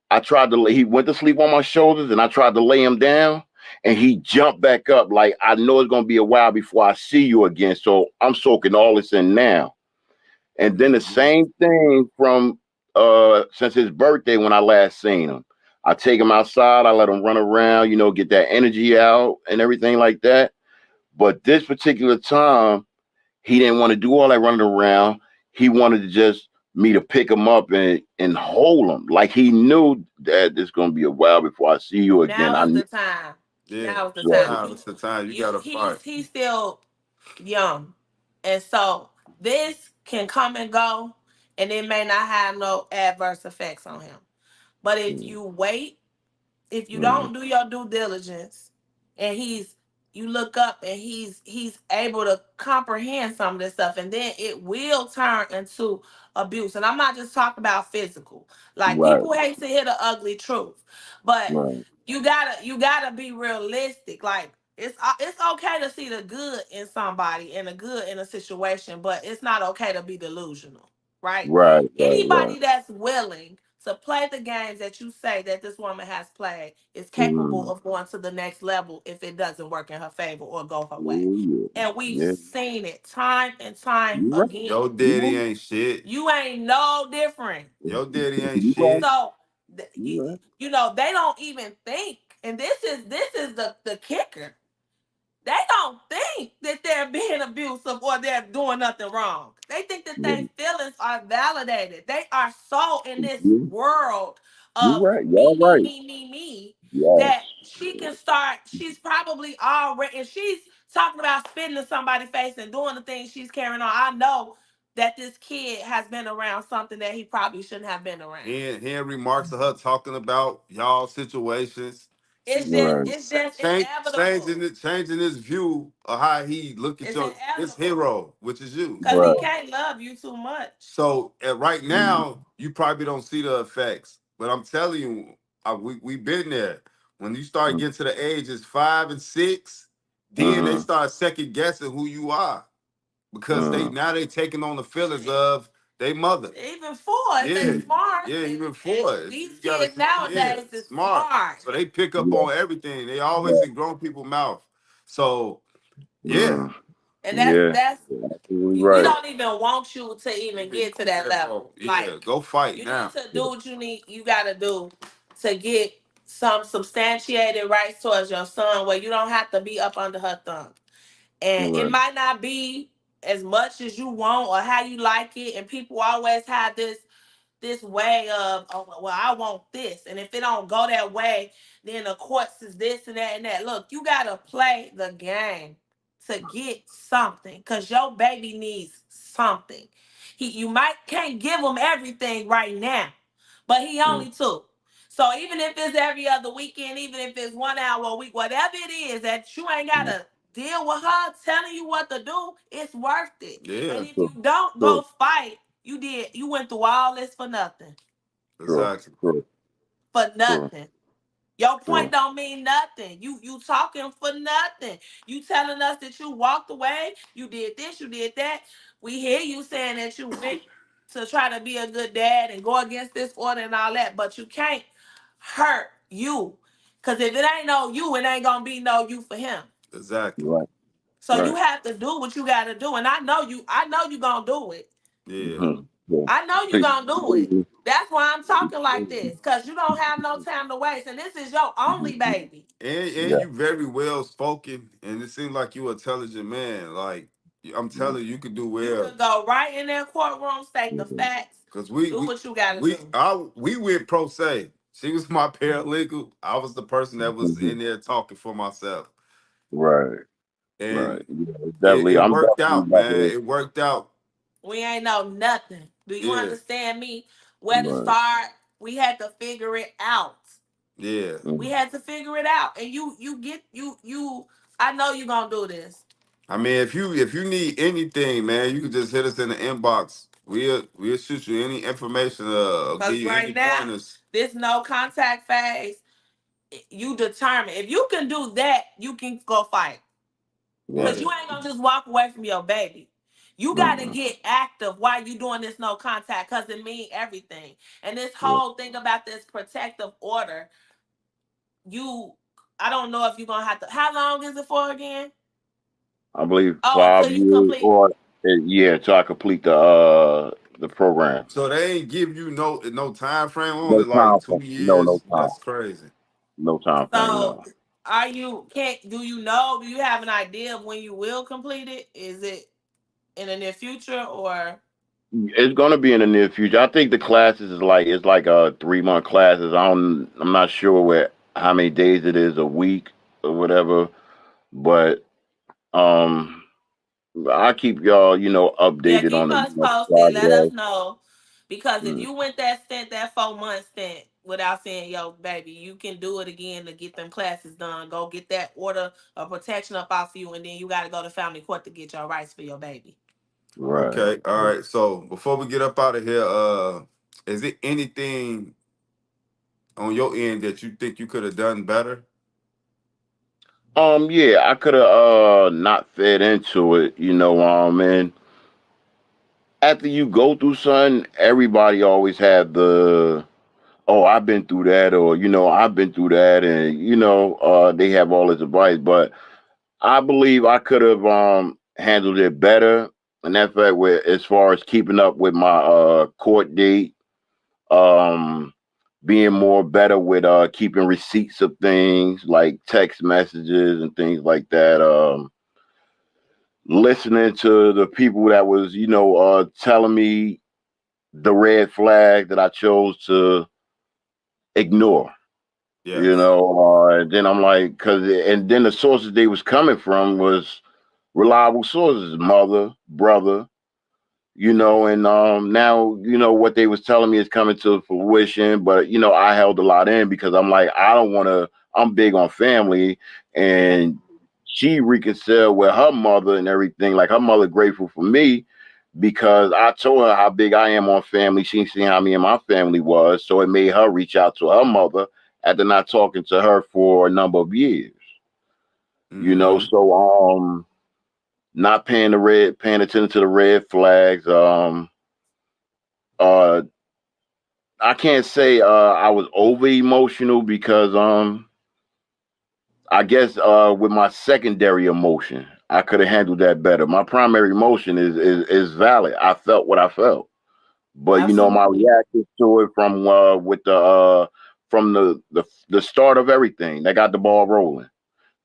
he went to sleep on my shoulders and I tried to lay him down. and he jumped back up like, I know it's gonna be a while before I see you again. So I'm soaking all this in now. And then the Mm-hmm. same thing from since his birthday when I last seen him. I take him outside, I let him run around, get that energy out and everything like that. But this particular time, he didn't want to do all that running around. He wanted to just me to pick him up and hold him. Like he knew that it's gonna be a while before I see you again. Now I is knew the time. Yeah. Now is the time. so Now it's the time you You gotta fight. he's still young, and so this can come and go, and it may not have no adverse effects on him. But if mm, you wait, if you mm, don't do your due diligence, and you look up and he's able to comprehend some of this stuff, and then it will turn into abuse. And I'm not just talking about physical. Like, right, people hate to hear the ugly truth, but right, you gotta be realistic. Like, it's okay to see the good in somebody and the good in a situation, but it's not okay to be delusional, right? right. Anybody that's willing to play the games that you say that this woman has played is capable Mm, of going to the next level if it doesn't work in her favor or go her way. oh, And we've yeah, seen it time and time you right, again. Your daddy you ain't shit. You ain't no different. Your right, daddy ain't you right, shit. So, you right. they don't even think, and this is the kicker. They don't think that they're being abusive or they're doing nothing wrong. They think that their Yeah, feelings are validated. They are so in this you world you of right, me, y'all me, right. me, me, me, Yes, that she can start. She's probably already, and she's talking about spitting in somebody's face and doing the things she's carrying on. I know that this kid has been around something that he probably shouldn't have been around. Hearing remarks of her talking about y'all situations. It's See, just, right, it's just changing inevitable. changing his view of how he look at It's your his inevitable hero, which is you. because he right. can't love you too much. So right Mm, now, you probably don't see the effects, but I'm telling you, we've been there. When you start mm, getting to the ages 5 and 6, then they mm, start second guessing who you are because mm, they taking on the feelings of their mother. Even four, if they Yeah, smart, yeah, and, even and four. these You gotta, kids yeah, nowadays is smart. smart. So they pick up yeah, on everything. They always yeah, in grown people mouth. So yeah, mm, And yeah. that's Yeah, absolutely we right. don't even want you to even get to that level. Like, yeah, go fight you need now. to do what you gotta do to get some substantiated rights towards your son where you don't have to be up under her thumb. And it Right. might not be as much as you want or how you like it. And people always have this way of, oh, well, I want this, and if it don't go that way, then the courts is this and that and that. Look, you gotta play the game to get something, cause your baby needs something. You might can't give him everything right now, but he Mm, only two. So even if it's every other weekend, even if it's 1 hour a week, whatever it is that you ain't mm, gotta deal with her telling you what to do, it's worth it. And Yeah, if true, you don't true, go fight, you went through all this for nothing. true, exactly. true, For true, nothing. Your point true. don't mean nothing. You talking for nothing. You telling us that you walked away, you did this, you did that. We hear you saying that you went to try to be a good dad and go against this order and all that, but you can't hurt you. Cause if it ain't no you, it ain't gonna be no you for him. Exactly. Right, So you right. have to do what you gotta do. And I know you gonna do it. Yeah. Mm-hmm. Yeah. I know you gonna do it. That's why I'm talking like this, because you don't have no time to waste. And this is your only baby. And Yeah. you very well spoken, and it seems like you an intelligent man. Like I'm Mm, telling you, you could do You well. could go right in that courtroom, state the mm, facts, Cause do what you gotta do. we went pro se. She was my paralegal. I was the person that was mhm. in there talking for myself, Right, right. and Yeah, it, definitely. it I'm worked definitely out, about man. to. It worked out. We ain't know nothing. Do you Yeah, understand me? Where to Right. start? We had to figure it out. yeah. We Mm, had to figure it out. And you I know you gonna do this. I mean, if you need anything, man, you can just hit us in the inbox. We'll shoot you any information. Give Because you any right now, pointers. this no contact phase, you determine. If you can do that, you can go fight. Cause right. Yeah, you ain't gonna just walk away from your baby. You gotta Mm, get active while you doing this no contact, cause it mean everything. And this yeah. whole thing about this protective order, you I don't know if you're gonna have to. How long is it for again? I believe Oh, until 5 years, complete. or yeah, till I complete the program. So they ain't give you no time frame on No it, like time two frame. No, no years. time. That's crazy. No time frame. So No. are you can't do you know? Do you have an idea of when you will complete it? Is it in the near future or It's gonna be in the near future. I think the classes is like it's like 3 month classes. I'm not sure where how many days it is a week or whatever, but um I keep y'all yeah, updated on keep the us posted. Let us progress. know. Because if Mm, you went that stint, that 4 month stint, without saying, yo, baby, you can do it again to get them classes done. Go get that order of protection up off you, and then you got to go to family court to get your rights for your baby. right. Okay, all right. So before we get up out of here, is it anything on your end that you think you could have done better? Yeah, I could have not fed into it, and after you go through something, everybody always have the oh, I've been through that, or I've been through that, and they have all this advice, but I believe I could have handled it better. And that fact, where as far as keeping up with my court date, um, being more better with keeping receipts of things like text messages and things like that. Listening to the people that was telling me the red flag that I chose to ignore. Yes. And then I'm like, and then the sources they was coming from was reliable sources, mother, brother, and now what they was telling me is coming to fruition, but I held a lot in because I'm like, I don't want to. I'm big on family, and she reconciled with her mother and everything. Like her mother grateful for me because I told her how big I am on family. She seen how me and my family was, so it made her reach out to her mother after not talking to her for a number of years. Mm-hmm. So not paying attention to the red flags. Uh, I can't say I was over emotional because I guess with my secondary emotion, I could have handled that better. My primary emotion is valid. I felt what I felt. But my Absolutely. reaction to it from the start of everything that got the ball rolling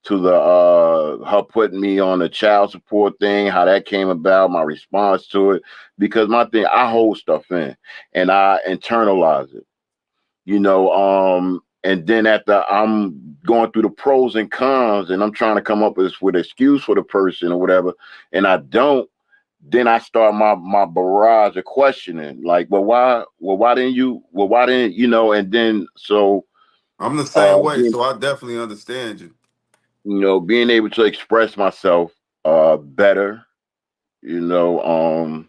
to the her putting me on the child support thing, how that came about, my response to it. Because my thing, I hold stuff in and I internalize it. And then after I'm going through the pros and cons and I'm trying to come up with excuse for the person or whatever, and I don't, then I start my barrage of questioning, like, why didn't and then so I'm the same way, being so I definitely understand you. being able to express myself better, you know,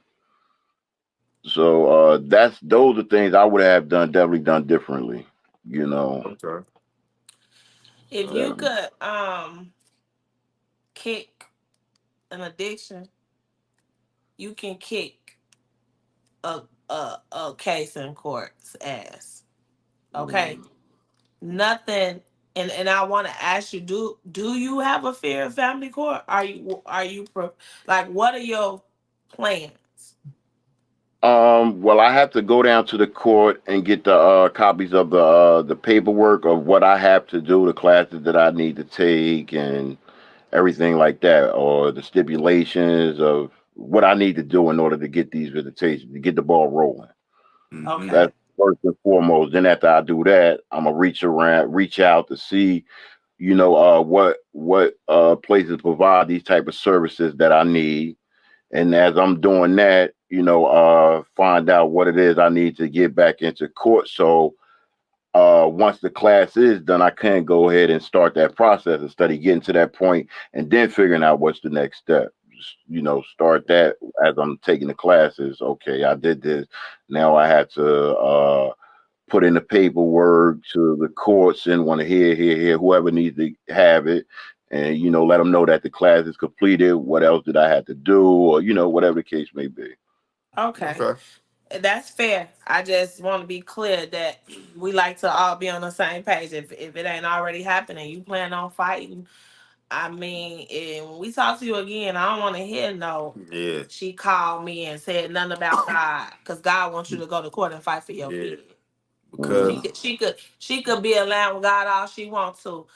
so that's those are things I would have definitely done differently, you know. Okay. If Uh, you Yeah. could kick an addiction, you can kick a case in court's ass. Okay? mm. Nothing and I want to ask you, do you have a fear of family court? Like what are your plans? Well, I have to go down to the court and get the copies of the paperwork of what I have to do, the classes that I need to take, and everything like that, or the stipulations of what I need to do in order to get these visitations, to get the ball rolling. Mm-hmm. Okay. That's first and foremost. Then after I do that, I'm gonna reach out to see, what places provide these type of services that I need. And as I'm doing that, find out what it is I need to get back into court. So once the class is done, I can go ahead and start that process instead of getting to that point and then figuring out what's the next step. Start that as I'm taking the classes. Okay, I did this. Now I had to put in the paperwork to the courts and want to hear whoever needs to have it, and let them know that the class is completed. What else did I have to do, or whatever the case may be. Okay. Okay. That's fair. I just want to be clear that we like to all be on the same page. If it ain't already happening, you plan on fighting. I mean, and when we talk to you again, I don't want to hear no. Yeah, She called me and said nothing about God, because God wants you to go to court and fight for your yeah, kid. Mm, because She could be alone with God all she wants to.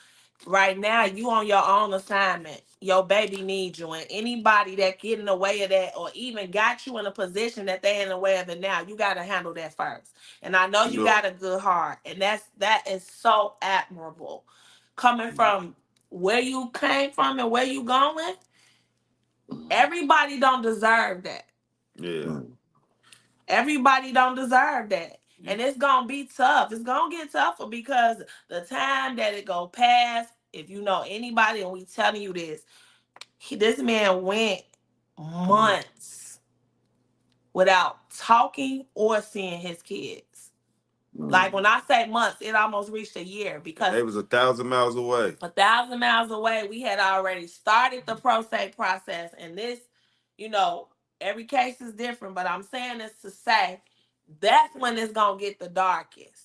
Right now, you on your own assignment. Your baby needs you, and anybody that get in the way of that, or even got you in a position that they in the way of it now, you got to handle that first. And I know you no, got a good heart, and that is so admirable. Coming from where you came from and where you going, everybody don't deserve that. yeah, mm, Everybody don't deserve that. And it's gonna be tough. It's gonna get tougher because the time that it go past, if you know anybody, and we telling you this, this man went months without talking or seeing his kids. Like mm. when I say months, it almost reached a year, and because they was 1,000 miles away. 1,000 miles away, we had already started the pro se process. And this, you know, every case is different, but I'm saying this to say that's when it's gonna get the darkest.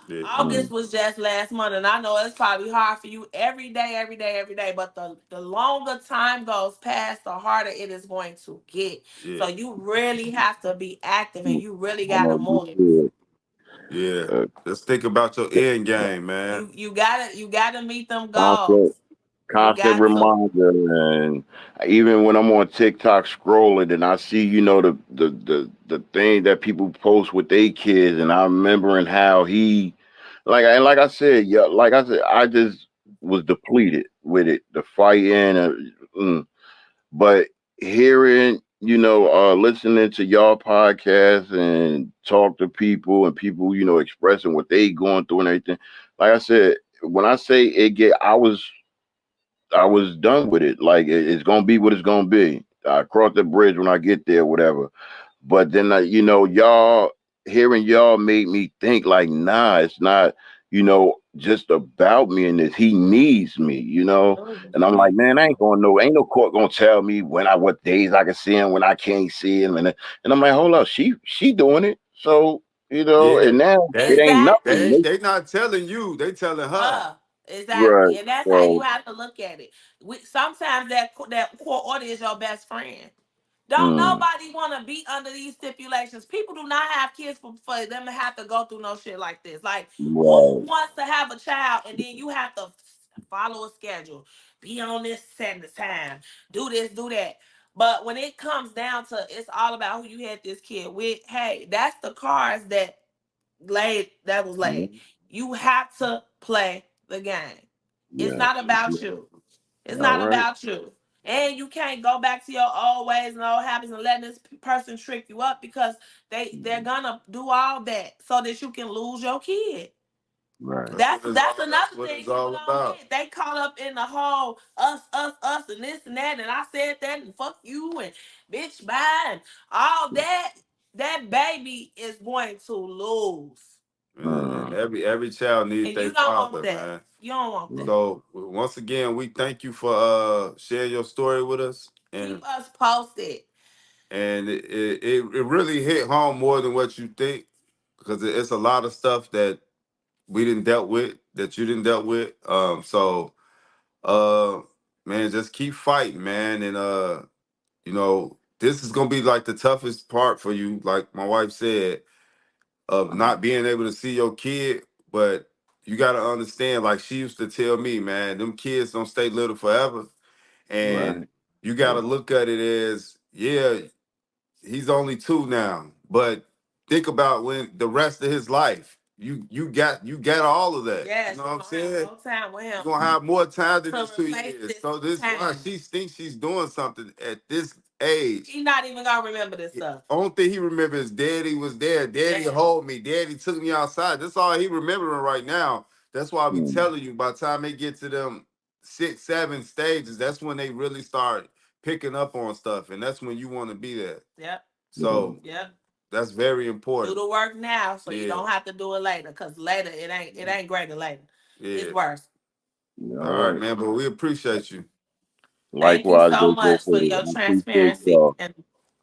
Yeah, August Mm, was just last month, and I know it's probably hard for you every day, every day, every day. But the longer time goes past, the harder it is going to get. yeah, So you really have to be active, and mm. you really I gotta know you move. should. yeah. Uh, Let's think about your end game, man. You gotta meet them constant, goals. You constant got to. reminder, and even when I'm on TikTok scrolling and I see, the thing that people post with their kids, and I'm remembering how he, like I said, yeah, like I said, I just was depleted with it, the fighting, but hearing, listening to y'all podcast and talk to people and people, expressing what they going through and everything. Like I said, when I say I was done with it. Like it's gonna be what it's gonna be. I cross the bridge when I get there, whatever. But then, y'all hearing y'all made me think like, nah, it's not, just about me and this. He needs me, And I'm like, man, I ain't no court gonna tell me what days I can see him, when I can't see him, and I'm like, hold up, she doing it, so Yeah, and now it they ain't Exactly. nothing. they not telling you, they telling her. Right. Exactly, and that's how you So, have to look at it. Sometimes that court order is your best friend. Don't mm, nobody want to be under these stipulations. People do not have kids for them to have to go through no shit like this. Like, who right. wants to have a child and then you have to follow a schedule, be on this set the time, do this, do that. But when it comes down to, it's all about who you had this kid with. Hey, that's the cards that was laid. Mhm. You have to play the game. It's Yes. not about you. It's All not right. about you. And you can't go back to your old ways and old habits and letting this person trick you up, because they're Mhm. gonna do all that so that you can lose your kid. Right. That's what That's that's another what thing it's people all don't about. get. They caught up in the whole us, and this and that, and I said that, and fuck you, and bitch bye, and all that. That baby is going to lose. Man, Mm, every child needs And their you don't want father, that. man. You don't want right. that. So once again, we thank you for sharing your story with us, Keep us posted. and it really hit home more than what you think, because it's a lot of stuff that we didn't dealt with, that you didn't dealt with. Uh, man, just keep fighting, man, and this is gonna be like the toughest part for you, like my wife said, of not being able to see your kid. But you got to understand, like she used to tell me, man, them kids don't stay little forever. And Right. you got to Right. look at it as, yeah, he's only 2 now, but think about when the rest of his life, you got all of that. You Yes, know you're what I'm gonna have saying? more time with him You're gonna have more time than to these 2 replace years. this So this why time. she thinks she's doing something at this age. He's not even gonna remember this stuff. Only thing he remembers is daddy was there. Daddy Yeah. hold me. Daddy took me outside. That's all he remembering right now. That's why I be Mm, telling you, by the time they get to them 6, 7 stages, that's when they really start picking up on stuff. And that's when you want to be there. Yep. So Yep. that's very Do important. the work now so you Yeah. don't have to do it later. Cause later it ain't greater later. It's Yeah. worse. all All right, right. man. But we appreciate you. Thank you Likewise, so good much for for you. your I appreciate transparency. y'all. And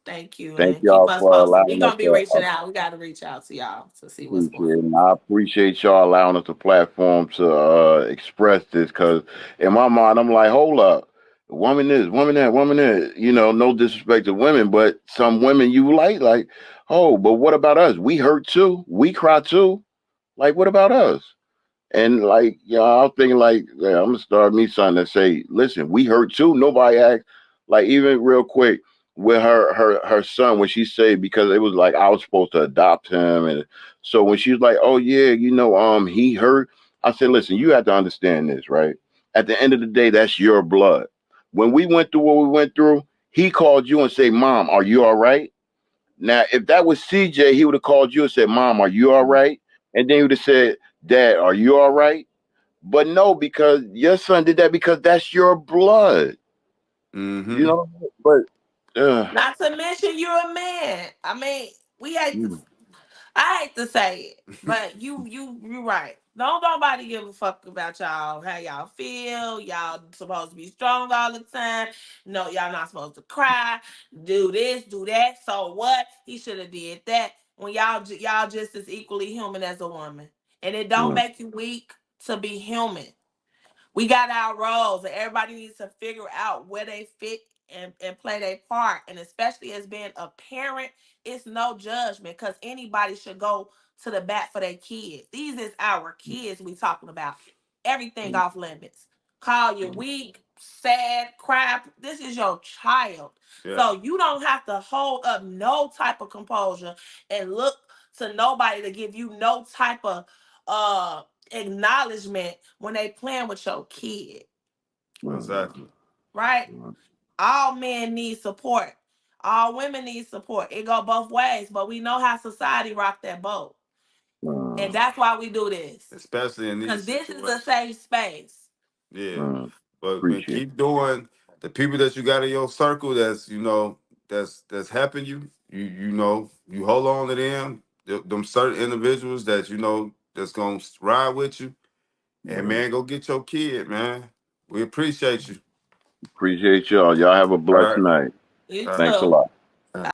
Thank you, Thank and keep y'all us for posted. We're allowing us gonna be to reaching out. We got to reach out to y'all to see what's going appreciate it. on. And I appreciate y'all allowing us a platform to express this because in my mind, I'm like, hold up. Woman this, woman that, woman that, no disrespect to women, but some women you like, oh, but what about us? We hurt too. We cry too. Like, what about us? And like, I'm thinking like, yeah, I'm gonna start me something that say, listen, we hurt too. Nobody asked. Like even real quick with her son when she said because it was like I was supposed to adopt him, and so when she was like, oh yeah, he hurt. I said, listen, you have to understand this, right? At the end of the day, that's your blood. When we went through what we went through, he called you and said, Mom, are you all right? Now, if that was CJ, he would have called you and said, Mom, are you all right? And then he would have said, Dad, are you all right? But no, because your son did that because that's your blood. You Mm-hmm. know, but Not to mention you're a man. I mean, we hate to mm, I hate to say it, but you right. Don't nobody give a fuck about y'all, how y'all feel. Y'all supposed to be strong all the time. No, y'all not supposed to cry. Do this, do that. So what? He should have did that. When y'all just as equally human as a woman, and it don't mm, make you weak to be human. We got our roles, and everybody needs to figure out where they fit and play their part. And especially as being a parent, it's no judgment because anybody should go to the bat for their kids. These is our kids we talking about. Everything mm, off limits. Call you mm, weak, sad, crap. This is your child. Yeah. So you don't have to hold up no type of composure and look to nobody to give you no type of acknowledgement when they playing with your kid, Exactly. right? mm, All men need support. All women need support. It go both ways, but we know how society rock that boat. And mm, that's why we do this. Especially in Because these this is a situations. safe space. Yeah. mm. But man, Appreciate keep doing the people that you got in your circle that's that's helping you. You hold on to them. Them certain individuals that that's gonna ride with you. And it. man, go get your kid, man. We appreciate you. Appreciate y'all. Y'all have a All blessed right. night. You All right. Thanks a too. lot.